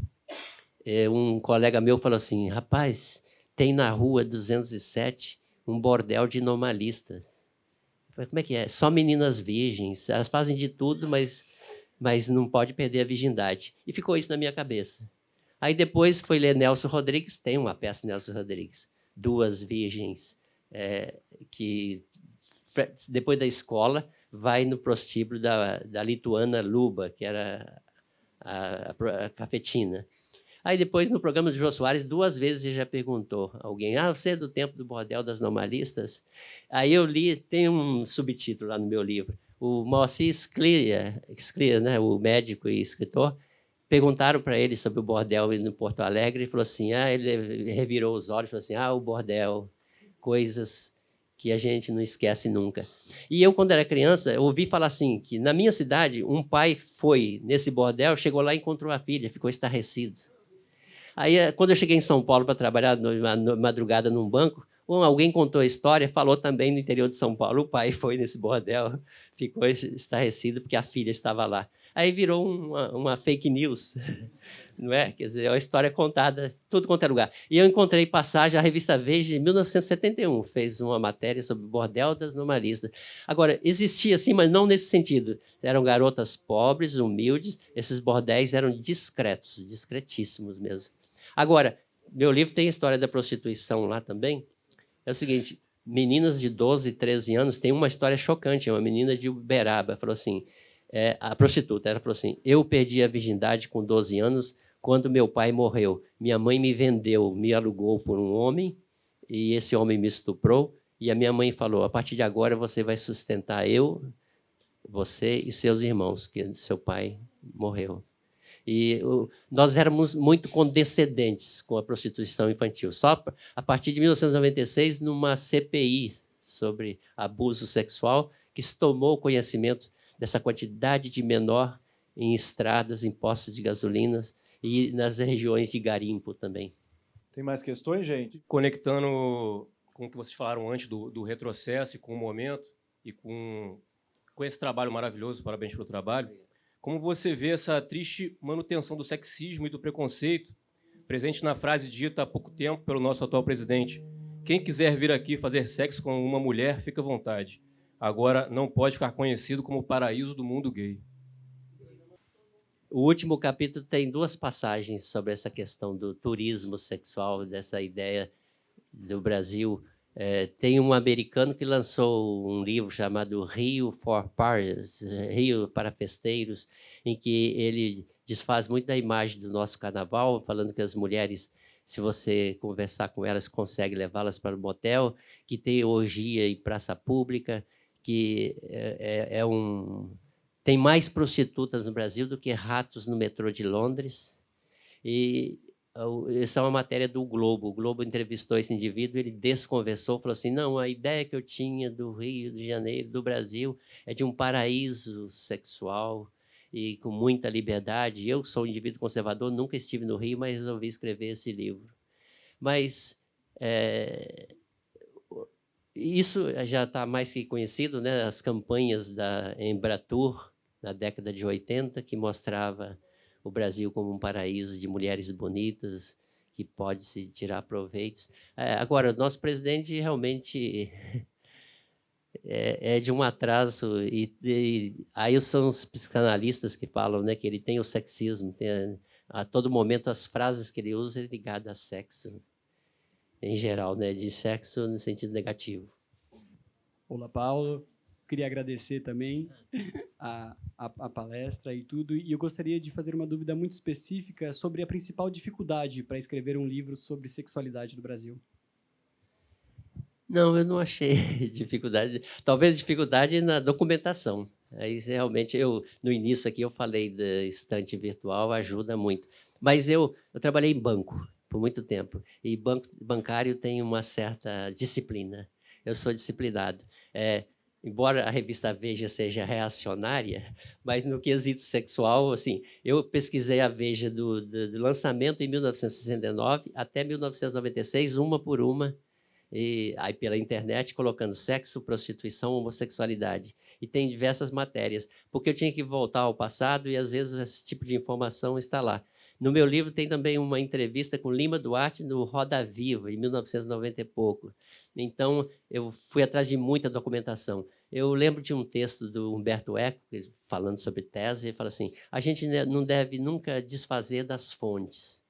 um colega meu falou assim, rapaz, tem na rua 207 um bordel de normalistas. Eu falei, como é que é? Só meninas virgens, elas fazem de tudo, mas não pode perder a virgindade. E ficou isso na minha cabeça. Aí depois foi ler Nelson Rodrigues, tem uma peça de Nelson Rodrigues, Duas Virgens, que depois da escola vai no prostíbulo da lituana Luba, que era a cafetina. Aí depois, no programa do Jô Soares, 2 vezes ele já perguntou a alguém, você é do tempo do bordel das normalistas? Aí eu li, tem um subtítulo lá no meu livro, o Moacir Sclia, né, o médico e escritor, perguntaram para ele sobre o bordel no Porto Alegre, e falou assim, ele revirou os olhos e falou assim, o bordel, coisas que a gente não esquece nunca. E eu, quando era criança, eu ouvi falar assim, que na minha cidade, um pai foi nesse bordel, chegou lá e encontrou a filha, ficou estarrecido. Aí, quando eu cheguei em São Paulo para trabalhar na madrugada num banco, Alguém contou a história, falou também no interior de São Paulo. O pai foi nesse bordel, ficou estarrecido porque a filha estava lá. Aí virou uma fake news, não é? Quer dizer, é uma história contada tudo quanto é lugar. E eu encontrei passagem, a revista Veja, em 1971, fez uma matéria sobre o bordel das normalistas. Agora, existia assim, mas não nesse sentido. Eram garotas pobres, humildes, esses bordéis eram discretos, discretíssimos mesmo. Agora, meu livro tem a história da prostituição lá também. É o seguinte, meninas de 12, 13 anos, tem uma história chocante, uma menina de Uberaba, falou assim, a prostituta, ela falou assim, eu perdi a virgindade com 12 anos quando meu pai morreu. Minha mãe me vendeu, me alugou por um homem, e esse homem me estuprou, e a minha mãe falou, a partir de agora você vai sustentar eu, você e seus irmãos, que seu pai morreu. E nós éramos muito condescendentes com a prostituição infantil. Só a partir de 1996, numa CPI sobre abuso sexual, que se tomou conhecimento dessa quantidade de menor em estradas, em postos de gasolinas e nas regiões de garimpo também. Tem mais questões, gente? Conectando com o que vocês falaram antes do retrocesso e com o momento, e com esse trabalho maravilhoso, parabéns pelo trabalho, como você vê essa triste manutenção do sexismo e do preconceito presente na frase dita há pouco tempo pelo nosso atual presidente: quem quiser vir aqui fazer sexo com uma mulher, fica à vontade. Agora não pode ficar conhecido como o paraíso do mundo gay. O último capítulo tem 2 passagens sobre essa questão do turismo sexual, dessa ideia do Brasil. Tem um americano que lançou um livro chamado Rio for Parties, Rio para Festeiros, em que ele desfaz muito da imagem do nosso carnaval, falando que as mulheres, se você conversar com elas, consegue levá-las para o motel, que tem orgia em praça pública, que tem mais prostitutas no Brasil do que ratos no metrô de Londres. E essa é uma matéria do Globo. O Globo entrevistou esse indivíduo, ele desconversou, falou assim, não, a ideia que eu tinha do Rio de Janeiro, do Brasil, é de um paraíso sexual e com muita liberdade. Eu sou um indivíduo conservador, nunca estive no Rio, mas resolvi escrever esse livro. Mas isso já está mais que conhecido, né? As campanhas da Embratur, na década de 80, que mostrava o Brasil como um paraíso de mulheres bonitas, que pode-se tirar proveitos. Agora, o nosso presidente realmente é de um atraso, e aí são os psicanalistas que falam, né, que ele tem o sexismo, a todo momento as frases que ele usa é ligada a sexo, em geral, né, de sexo no sentido negativo. Olá, Paulo. Queria agradecer também a palestra e tudo, e eu gostaria de fazer uma dúvida muito específica sobre a principal dificuldade para escrever um livro sobre sexualidade no Brasil. Não, eu não achei dificuldade. Talvez dificuldade na documentação. Aí, realmente, no início aqui, eu falei da estante virtual, ajuda muito. Mas eu trabalhei em banco por muito tempo, e banco bancário tem uma certa disciplina. Eu sou disciplinado. Embora a revista Veja seja reacionária, mas no quesito sexual, assim, eu pesquisei a Veja do lançamento em 1969 até 1996, uma por uma, e aí pela internet, colocando sexo, prostituição, homossexualidade. E tem diversas matérias, porque eu tinha que voltar ao passado e, às vezes, esse tipo de informação está lá. No meu livro tem também uma entrevista com Lima Duarte no Roda Viva, em 1990 e pouco. Então, eu fui atrás de muita documentação. Eu lembro de um texto do Humberto Eco, falando sobre tese, ele fala assim, a gente não deve nunca desfazer das fontes.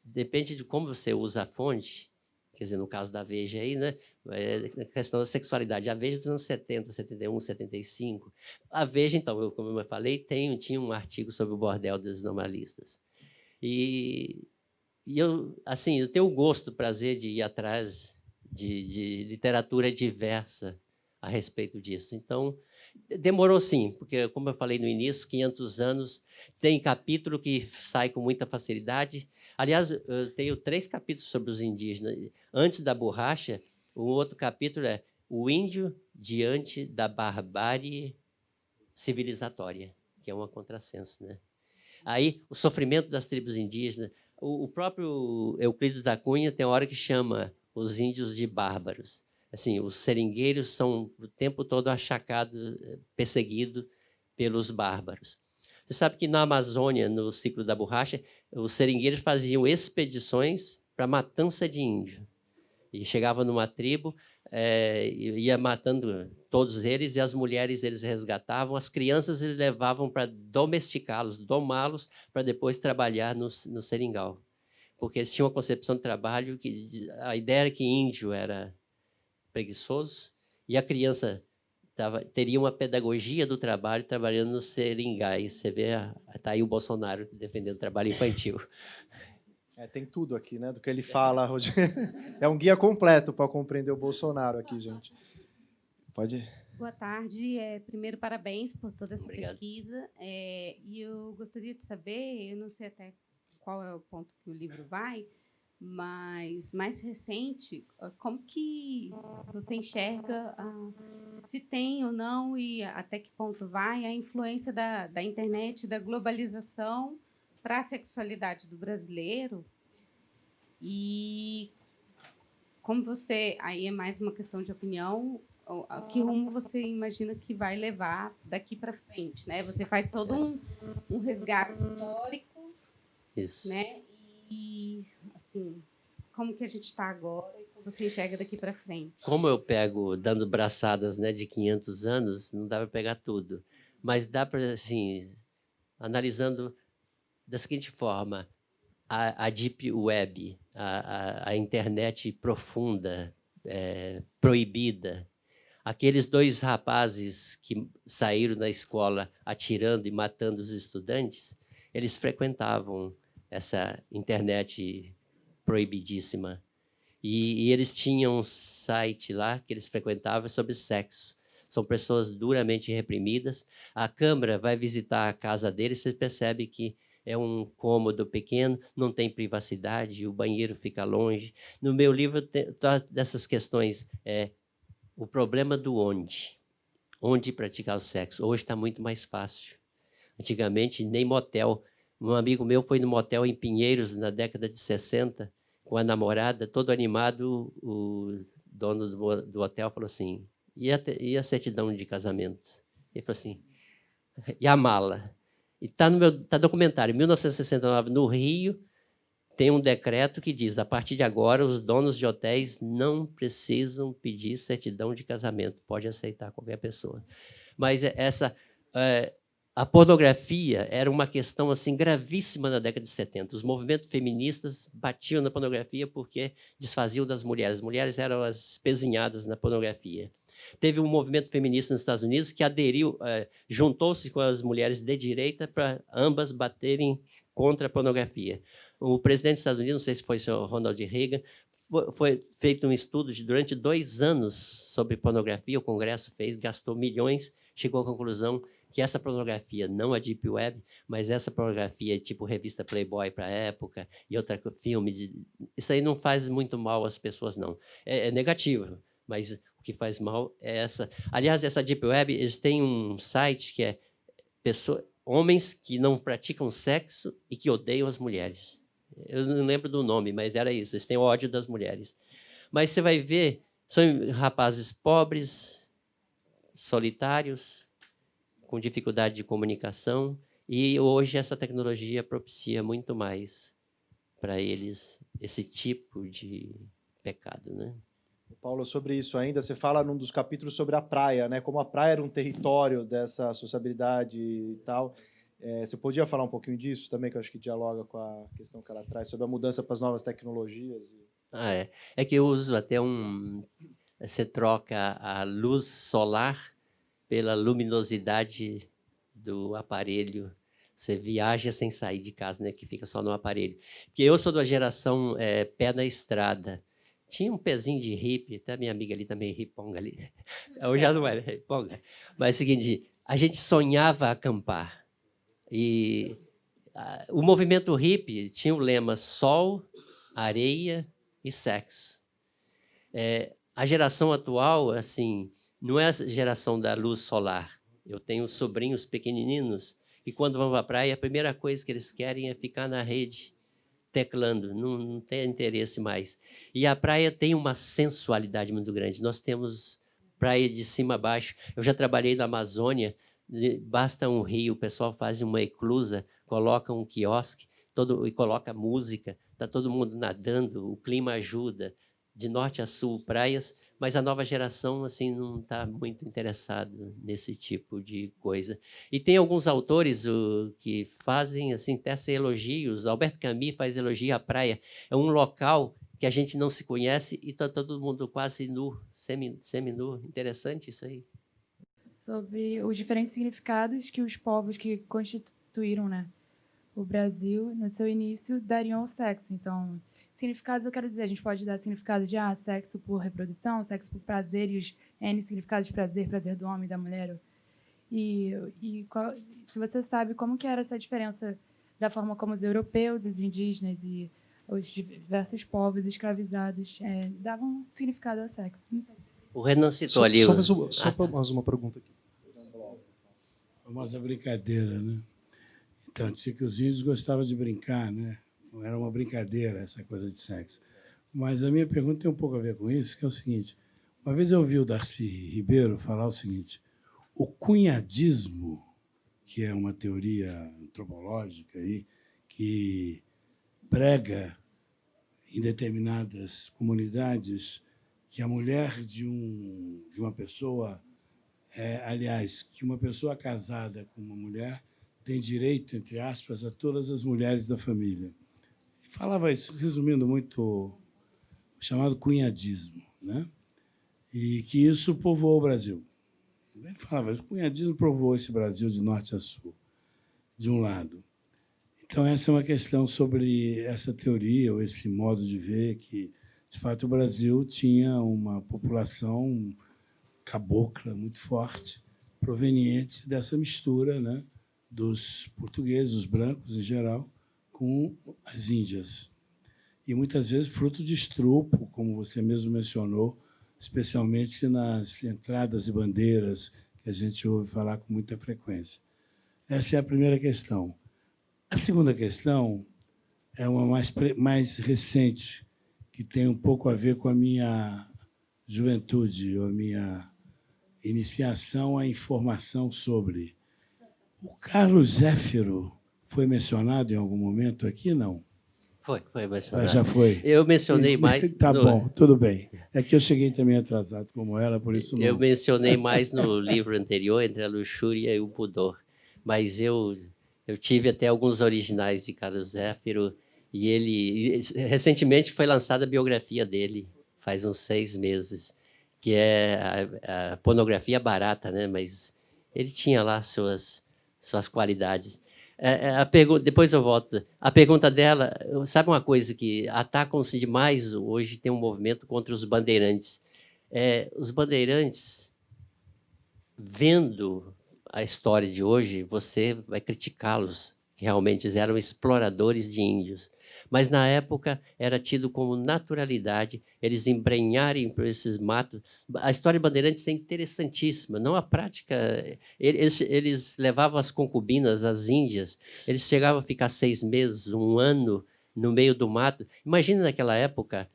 Depende de como você usa a fonte, quer dizer, no caso da Veja aí, né? A questão da sexualidade. A Veja dos anos 70, 71, 75. A Veja, então, como eu falei, tinha um artigo sobre o bordel dos normalistas. E eu tenho o gosto, o prazer de ir atrás de literatura diversa a respeito disso. Então, demorou sim, porque, como eu falei no início, 500 anos, tem capítulo que sai com muita facilidade. Aliás, eu tenho 3 capítulos sobre os indígenas. Antes da borracha, o outro capítulo é O Índio diante da barbárie civilizatória, que é um contrassenso, né? Aí, o sofrimento das tribos indígenas. O próprio Euclides da Cunha tem uma hora que chama os índios de bárbaros. Assim, os seringueiros são o tempo todo achacados, perseguidos pelos bárbaros. Você sabe que na Amazônia, no ciclo da borracha, os seringueiros faziam expedições para matança de índio. E chegava numa tribo, ia matando todos eles, e as mulheres eles resgatavam, as crianças eles levavam para domesticá-los, domá-los, para depois trabalhar no seringal. Porque eles tinham uma concepção de trabalho que a ideia era que índio era preguiçoso e a criança teria uma pedagogia do trabalho trabalhando nos seringais. Você vê, está aí o Bolsonaro defendendo o trabalho infantil. Tem tudo aqui, né? Do que ele fala, Rogério. É um guia completo para compreender o Bolsonaro aqui, gente. Pode. Boa tarde. Primeiro, parabéns por toda essa Obrigado. pesquisa. E eu gostaria de saber, eu não sei até qual é o ponto que o livro vai, mas mais recente, como que você enxerga se tem ou não e até que ponto vai a influência da internet, da globalização para a sexualidade do brasileiro? E como você, aí é mais uma questão de opinião, que rumo você imagina que vai levar daqui para frente, né? Você faz todo um resgate histórico, Isso. né? E assim, como que a gente está agora e como você enxerga daqui para frente? Como eu pego dando braçadas, né, de 500 anos, não dá para pegar tudo, mas dá para, assim, analisando da seguinte forma: a Deep Web, a internet profunda, proibida, aqueles 2 rapazes que saíram da escola atirando e matando os estudantes, eles frequentavam essa internet proibidíssima. E eles tinham um site lá que eles frequentavam sobre sexo. São pessoas duramente reprimidas. A Câmara vai visitar a casa deles, você percebe que é um cômodo pequeno, não tem privacidade, o banheiro fica longe. No meu livro, dessas questões, o problema do onde praticar o sexo. Hoje está muito mais fácil. Antigamente, nem motel. Um amigo meu foi no motel em Pinheiros, na década de 60, com a namorada, todo animado. O dono do hotel falou assim, e a certidão de casamento? Ele falou assim, e a mala? E está documentário, em 1969, no Rio, tem um decreto que diz, a partir de agora, os donos de hotéis não precisam pedir certidão de casamento, pode aceitar qualquer pessoa. Mas a pornografia era uma questão assim gravíssima na década de 70. Os movimentos feministas batiam na pornografia porque desfaziam das mulheres. As mulheres eram as espezinhadas na pornografia. Teve um movimento feminista nos Estados Unidos que aderiu, juntou-se com as mulheres de direita para ambas baterem contra a pornografia. O presidente dos Estados Unidos, não sei se foi o senhor Ronald Reagan, foi feito um estudo durante 2 anos sobre pornografia, o Congresso fez, gastou milhões, chegou à conclusão que essa pornografia, não a Deep Web, mas essa pornografia tipo revista Playboy para a época e outra filme, isso aí não faz muito mal às pessoas, não. É negativo, mas o que faz mal é essa. Aliás, essa Deep Web, eles têm um site que é homens que não praticam sexo e que odeiam as mulheres. Eu não lembro do nome, mas era isso. Eles têm ódio das mulheres. Mas você vai ver, são rapazes pobres, solitários, com dificuldade de comunicação, e hoje essa tecnologia propicia muito mais para eles esse tipo de pecado, né? Paulo, sobre isso ainda, você fala num dos capítulos sobre a praia, né? Como a praia era um território dessa sociabilidade e tal. Você podia falar um pouquinho disso também, que eu acho que dialoga com a questão que ela traz sobre a mudança para as novas tecnologias? É que eu uso até você troca a luz solar pela luminosidade do aparelho. Você viaja sem sair de casa, né? Que fica só no aparelho. Porque eu sou da geração pé na estrada. Tinha um pezinho de hippie, até minha amiga ali também, riponga ali. Hoje já não é riponga. Mas é o seguinte, a gente sonhava acampar. E o movimento hippie tinha o lema sol, areia e sexo. A geração atual, assim, não é a geração da luz solar. Eu tenho sobrinhos pequenininhos que, quando vão para a praia, a primeira coisa que eles querem é ficar na rede teclando, não tem interesse mais. E a praia tem uma sensualidade muito grande. Nós temos praia de cima a baixo. Eu já trabalhei na Amazônia, basta um rio, o pessoal faz uma eclusa, coloca um quiosque e coloca música, está todo mundo nadando, o clima ajuda, de norte a sul, praias, mas a nova geração assim não está muito interessado nesse tipo de coisa. E tem alguns autores que fazem assim, tecem elogios. Alberto Camus faz elogio à praia. É um local que a gente não se conhece e está todo mundo quase nu, semi-nu. Interessante isso aí. Sobre os diferentes significados que os povos que constituíram, né, o Brasil, no seu início, dariam ao sexo. Então, significados, eu quero dizer, a gente pode dar significado de sexo por reprodução, sexo por prazer, e os N significados de prazer, prazer do homem e da mulher. E se você sabe como que era essa diferença da forma como os europeus, os indígenas e os diversos povos escravizados davam significado ao sexo. O Renan citou ali... Só mais uma pergunta aqui. A famosa brincadeira, né? Então, dizia que os índios gostavam de brincar, né? Não era uma brincadeira essa coisa de sexo. Mas a minha pergunta tem um pouco a ver com isso, que é o seguinte. Uma vez eu ouvi o Darcy Ribeiro falar o seguinte: o cunhadismo, que é uma teoria antropológica aí, que prega em determinadas comunidades que a mulher de uma pessoa, aliás, que uma pessoa casada com uma mulher tem direito, entre aspas, a todas as mulheres da família. Ele falava isso, resumindo muito, o chamado cunhadismo, né? E que isso povoou o Brasil. Ele falava, o cunhadismo povoou esse Brasil de norte a sul, de um lado. Então, essa é uma questão sobre essa teoria, ou esse modo de ver que, de fato, o Brasil tinha uma população cabocla muito forte, proveniente dessa mistura, né, dos portugueses, os brancos em geral, com as índias. E, muitas vezes, fruto de estrupo, como você mesmo mencionou, especialmente nas entradas e bandeiras que a gente ouve falar com muita frequência. Essa é a primeira questão. A segunda questão é uma mais recente, que tem um pouco a ver com a minha juventude, ou a minha iniciação à informação sobre. O Carlos Zéfiro foi mencionado em algum momento aqui, não? Foi mencionado. Já foi? Eu mencionei mais... Tá bom, tudo bem. É que eu cheguei também atrasado, como ela, por isso não... Eu mencionei mais no livro anterior, Entre a Luxúria e o Pudor, mas eu tive até alguns originais de Carlos Zéfiro, e recentemente foi lançada a biografia dele, faz uns 6 meses, que é a pornografia barata, né? Mas ele tinha lá suas qualidades. Depois eu volto. A pergunta dela, sabe uma coisa que atacam-se demais hoje, tem um movimento contra os bandeirantes. Os bandeirantes, vendo a história de hoje, você vai criticá-los, que realmente eram exploradores de índios. Mas, na época, era tido como naturalidade eles embrenharem por esses matos. A história de Bandeirantes é interessantíssima, não a prática. Eles levavam as concubinas, as índias, eles chegavam a ficar 6 meses, 1 ano, no meio do mato. Imagina, naquela época,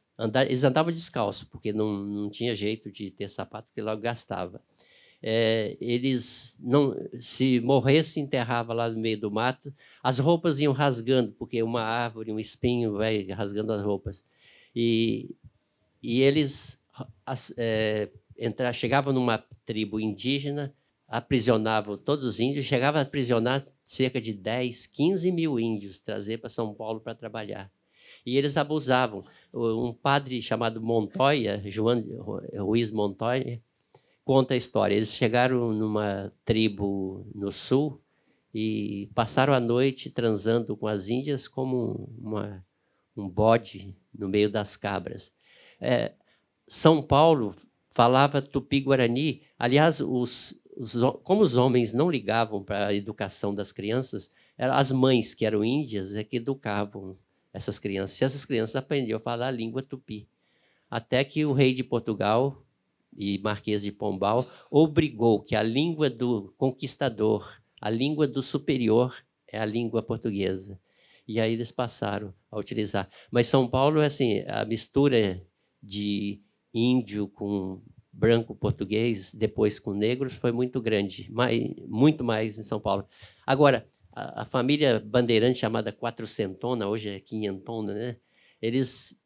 eles andavam descalços, porque não tinha jeito de ter sapato, porque logo gastava. Eles não, se morresse, enterrava lá no meio do mato, as roupas iam rasgando, porque uma árvore, um espinho vai rasgando as roupas. E eles chegavam numa tribo indígena, aprisionavam todos os índios, chegavam a aprisionar cerca de 10, 15 mil índios, trazer para São Paulo para trabalhar. E eles abusavam. Um padre chamado Montoya, João Ruiz Montoya, conta a história. Eles chegaram numa tribo no sul e passaram a noite transando com as índias como um bode no meio das cabras. São Paulo falava tupi-guarani. Aliás, como os homens não ligavam para a educação das crianças, eram as mães, que eram índias, que educavam essas crianças. E essas crianças aprendiam a falar a língua tupi. Até que o rei de Portugal e Marquês de Pombal obrigou que a língua do conquistador, a língua do superior, é a língua portuguesa. e aí eles passaram a utilizar. Mas São Paulo, assim, a mistura de índio com branco português, depois com negros, foi muito grande, muito mais em São Paulo. Agora, a família bandeirante chamada Quatrocentona, hoje é Quinhentona, né? Eles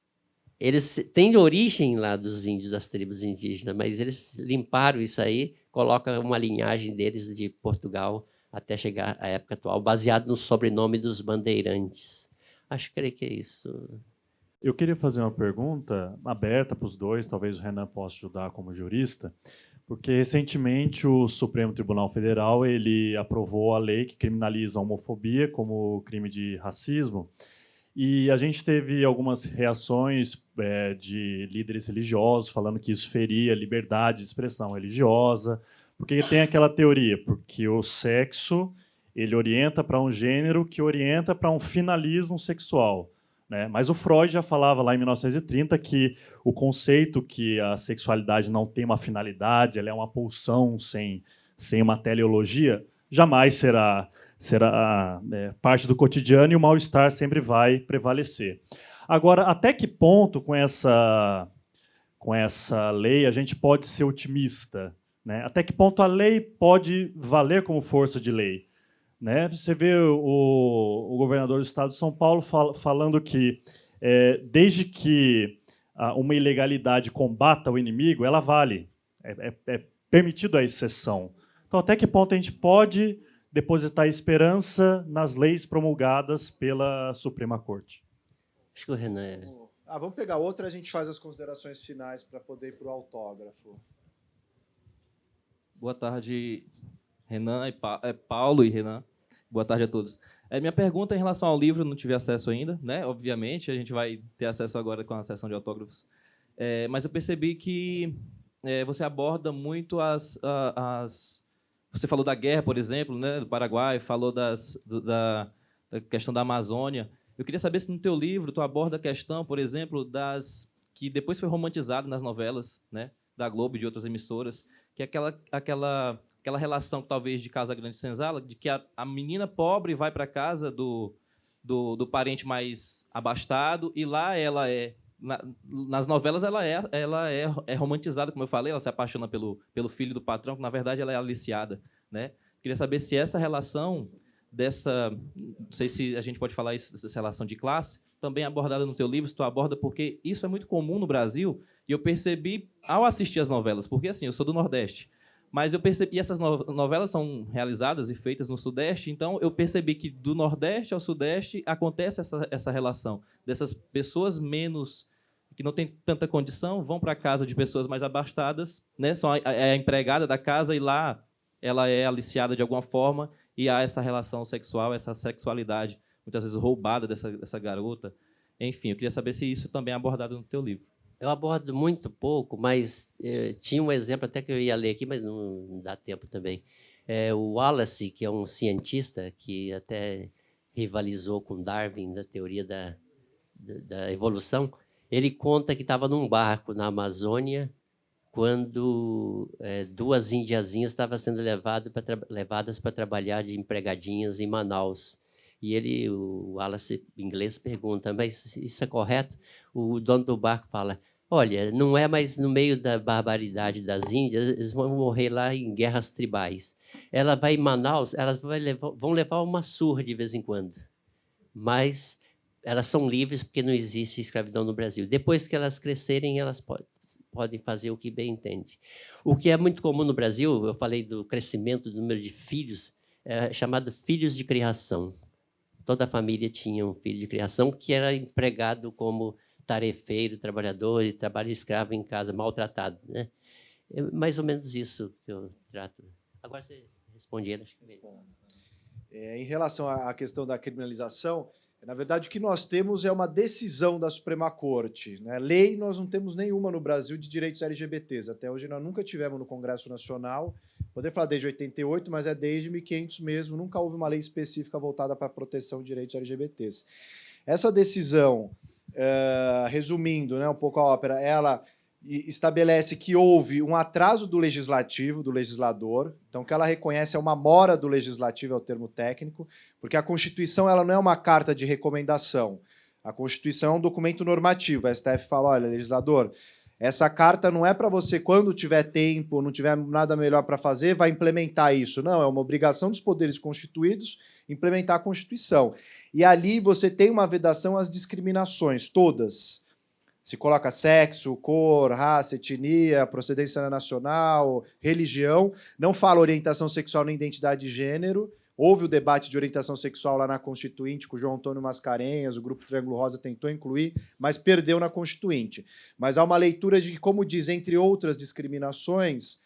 têm origem lá dos índios, das tribos indígenas, mas eles limparam isso aí, colocam uma linhagem deles de Portugal até chegar à época atual, baseado no sobrenome dos bandeirantes. Creio que é isso. Eu queria fazer uma pergunta aberta para os dois, talvez o Renan possa ajudar como jurista, porque recentemente o Supremo Tribunal Federal ele aprovou a lei que criminaliza a homofobia como crime de racismo, e a gente teve algumas reações de líderes religiosos falando que isso feria a liberdade de expressão religiosa, porque tem aquela teoria, porque o sexo ele orienta para um gênero que orienta para um finalismo sexual, né? Mas o Freud já falava lá em 1930 que o conceito que a sexualidade não tem uma finalidade, ela é uma pulsão sem uma teleologia, jamais será parte do cotidiano e o mal-estar sempre vai prevalecer. Agora, até que ponto com essa lei a gente pode ser otimista, né? Até que ponto a lei pode valer como força de lei? Né? Você vê o governador do estado de São Paulo falando que, desde que uma ilegalidade combata o inimigo, ela vale. É permitido a exceção. Então, até que ponto a gente pode depositar esperança nas leis promulgadas pela Suprema Corte? Acho que o Renan... Vamos pegar outra, a gente faz as considerações finais para poder ir para o autógrafo. Boa tarde, Renan, Paulo e Renan. Boa tarde a todos. Minha pergunta em relação ao livro, não tive acesso ainda, né? Obviamente, a gente vai ter acesso agora com a sessão de autógrafos. Mas eu percebi que você aborda muito Você falou da guerra, por exemplo, né, do Paraguai, falou da questão da Amazônia. Eu queria saber se no teu livro tu aborda a questão, por exemplo, que depois foi romantizado nas novelas, né, da Globo e de outras emissoras, que é aquela relação, talvez, de Casa Grande Senzala, de que a menina pobre vai para a casa do parente mais abastado e lá ela nas novelas ela é romantizada, como eu falei, ela se apaixona pelo filho do patrão, que na verdade ela é aliciada, né? Queria saber se essa relação não sei se a gente pode falar isso, dessa relação de classe, também é abordada no teu livro, se tu aborda, porque isso é muito comum no Brasil, e eu percebi ao assistir as novelas, porque assim, eu sou do Nordeste, mas eu percebi, essas novelas são realizadas e feitas no Sudeste, então eu percebi que do Nordeste ao Sudeste acontece essa relação dessas pessoas que não têm tanta condição, vão para a casa de pessoas mais abastadas, né? São a empregada da casa e lá ela é aliciada de alguma forma e há essa relação sexual, essa sexualidade, muitas vezes roubada dessa garota. Enfim, eu queria saber se isso também é abordado no teu livro. Eu abordo muito pouco, mas tinha um exemplo até que eu ia ler aqui, mas não dá tempo também. O Wallace, que é um cientista que até rivalizou com Darwin na teoria da evolução, ele conta que estava num barco na Amazônia quando duas indiazinhas estavam sendo levadas para trabalhar de empregadinhas em Manaus. E o Wallace, inglês, pergunta, mas isso é correto? O dono do barco fala, olha, não é mais no meio da barbaridade das Índias, eles vão morrer lá em guerras tribais. Ela vai em Manaus, elas vão levar uma surra de vez em quando, mas elas são livres porque não existe escravidão no Brasil. Depois que elas crescerem, elas podem fazer o que bem entendem. O que é muito comum no Brasil, eu falei do crescimento do número de filhos, é chamado filhos de criação. Toda a família tinha um filho de criação que era empregado como tarefeiro, trabalhador, e trabalho escravo em casa, maltratado, né? É mais ou menos isso que eu trato. Agora você responde ele. Em relação à questão da criminalização, na verdade, o que nós temos é uma decisão da Suprema Corte, né? Lei, nós não temos nenhuma no Brasil de direitos LGBTs. Até hoje, nós nunca tivemos no Congresso Nacional. Podemos falar desde 88, mas é desde 1500 mesmo. Nunca houve uma lei específica voltada para a proteção de direitos LGBTs. Essa decisão, resumindo, né, um pouco a ópera, ela e estabelece que houve um atraso do legislativo, do legislador. Então, o que ela reconhece é uma mora do legislativo, é o termo técnico, porque a Constituição ela não é uma carta de recomendação. A Constituição é um documento normativo. A STF fala, olha, legislador, essa carta não é para você, quando tiver tempo, não tiver nada melhor para fazer, vai implementar isso. Não, é uma obrigação dos poderes constituídos implementar a Constituição. E ali você tem uma vedação às discriminações, todas. Se coloca sexo, cor, raça, etnia, procedência nacional, religião. Não fala orientação sexual nem identidade de gênero. Houve o debate de orientação sexual lá na Constituinte, com o João Antônio Mascarenhas, o Grupo Triângulo Rosa tentou incluir, mas perdeu na Constituinte. Mas há uma leitura de que, como diz, entre outras discriminações,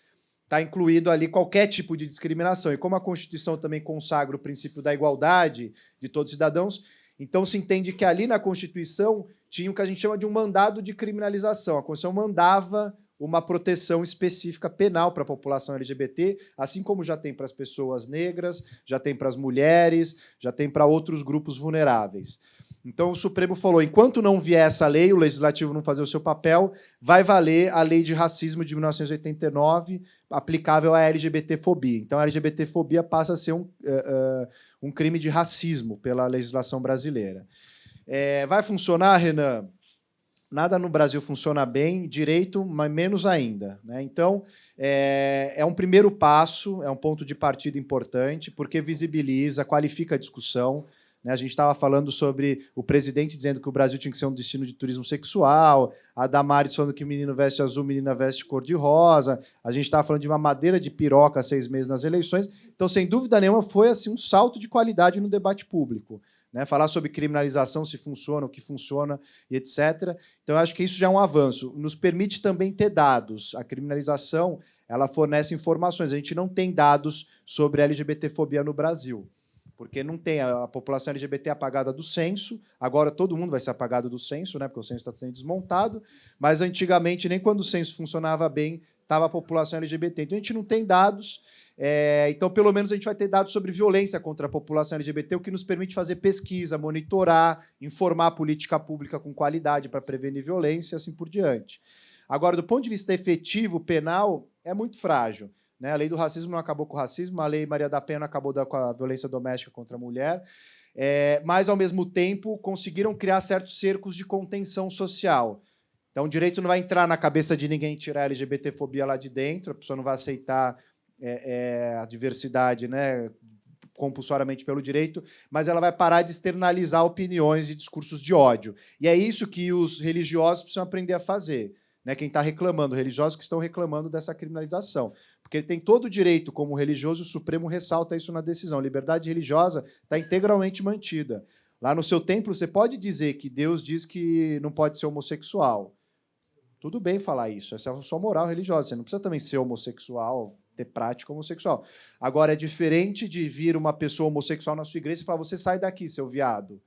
está incluído ali qualquer tipo de discriminação. E como a Constituição também consagra o princípio da igualdade de todos os cidadãos, então se entende que ali na Constituição tinha o que a gente chama de um mandado de criminalização. A Constituição mandava uma proteção específica penal para a população LGBT, assim como já tem para as pessoas negras, já tem para as mulheres, já tem para outros grupos vulneráveis. Então o Supremo falou, enquanto não vier essa lei, o Legislativo não fazer o seu papel, vai valer a Lei de Racismo de 1989, aplicável à LGBTfobia. Então a LGBTfobia passa a ser um crime de racismo pela legislação brasileira. Vai funcionar, Renan? Nada no Brasil funciona bem, direito, mas menos ainda, né? Então, é um primeiro passo, é um ponto de partida importante, porque visibiliza, qualifica a discussão. Né? A gente estava falando sobre o presidente dizendo que o Brasil tinha que ser um destino de turismo sexual, a Damares falando que menino veste azul, menina veste cor-de-rosa, a gente estava falando de uma madeira de piroca há 6 meses nas eleições. Então, sem dúvida nenhuma, foi assim, um salto de qualidade no debate público. Né, falar sobre criminalização, se funciona, o que funciona, e etc. Então, eu acho que isso já é um avanço. Nos permite também ter dados. A criminalização ela fornece informações. A gente não tem dados sobre a LGBTfobia no Brasil, porque não tem a população LGBT apagada do censo. Agora todo mundo vai ser apagado do censo, né, porque o censo está sendo desmontado, mas antigamente, nem quando o censo funcionava bem, estava a população LGBT. Então, a gente não tem dados. Então, pelo menos, a gente vai ter dados sobre violência contra a população LGBT, o que nos permite fazer pesquisa, monitorar, informar a política pública com qualidade para prevenir violência e assim por diante. Agora, do ponto de vista efetivo, penal, é muito frágil. Né? A lei do racismo não acabou com o racismo, a lei Maria da Penha não acabou com a violência doméstica contra a mulher, mas, ao mesmo tempo, conseguiram criar certos cercos de contenção social. Então, o direito não vai entrar na cabeça de ninguém tirar a LGBTfobia lá de dentro, a pessoa não vai aceitar a diversidade, né, compulsoriamente pelo direito, mas ela vai parar de externalizar opiniões e discursos de ódio. E é isso que os religiosos precisam aprender a fazer. Né, quem está reclamando, religiosos que estão reclamando dessa criminalização. Porque ele tem todo o direito, como religioso, o Supremo ressalta isso na decisão. A liberdade religiosa está integralmente mantida. Lá no seu templo, você pode dizer que Deus diz que não pode ser homossexual. Tudo bem falar isso, essa é a sua moral religiosa. Você não precisa também ser homossexual, ter prática homossexual. Agora, é diferente de vir uma pessoa homossexual na sua igreja e falar, você sai daqui, seu viado.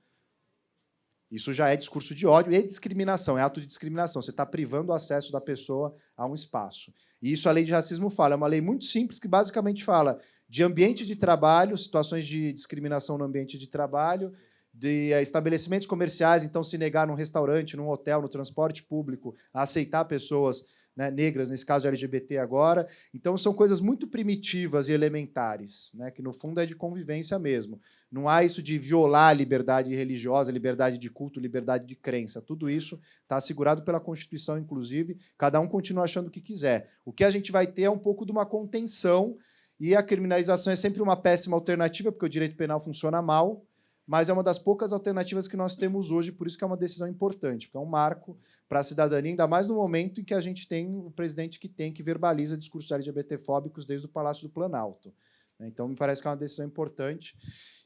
Isso já é discurso de ódio e discriminação, é ato de discriminação. Você está privando o acesso da pessoa a um espaço. E isso a lei de racismo fala. É uma lei muito simples que basicamente fala de ambiente de trabalho, situações de discriminação no ambiente de trabalho, de estabelecimentos comerciais, então se negar num restaurante, num hotel, no transporte público, a aceitar pessoas, né, negras, nesse caso LGBT agora. Então, são coisas muito primitivas e elementares, né, que, no fundo, é de convivência mesmo. Não há isso de violar a liberdade religiosa, liberdade de culto, liberdade de crença. Tudo isso está assegurado pela Constituição, inclusive. Cada um continua achando o que quiser. O que a gente vai ter é um pouco de uma contenção, e a criminalização é sempre uma péssima alternativa, porque o direito penal funciona mal, mas é uma das poucas alternativas que nós temos hoje, por isso que é uma decisão importante, porque é um marco para a cidadania, ainda mais no momento em que a gente tem o presidente que verbaliza discursos LGBTfóbicos desde o Palácio do Planalto. Então, me parece que é uma decisão importante.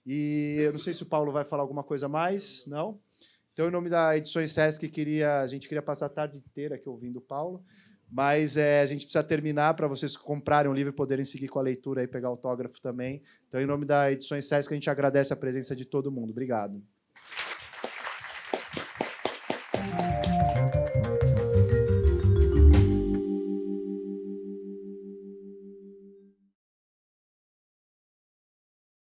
E eu não sei se o Paulo vai falar alguma coisa mais, não? Então, em nome da Edições Sesc, a gente queria passar a tarde inteira aqui ouvindo o Paulo, mas a gente precisa terminar para vocês comprarem um livro e poderem seguir com a leitura e pegar autógrafo também. Então, em nome da Edições Sesc, a gente agradece a presença de todo mundo. Obrigado.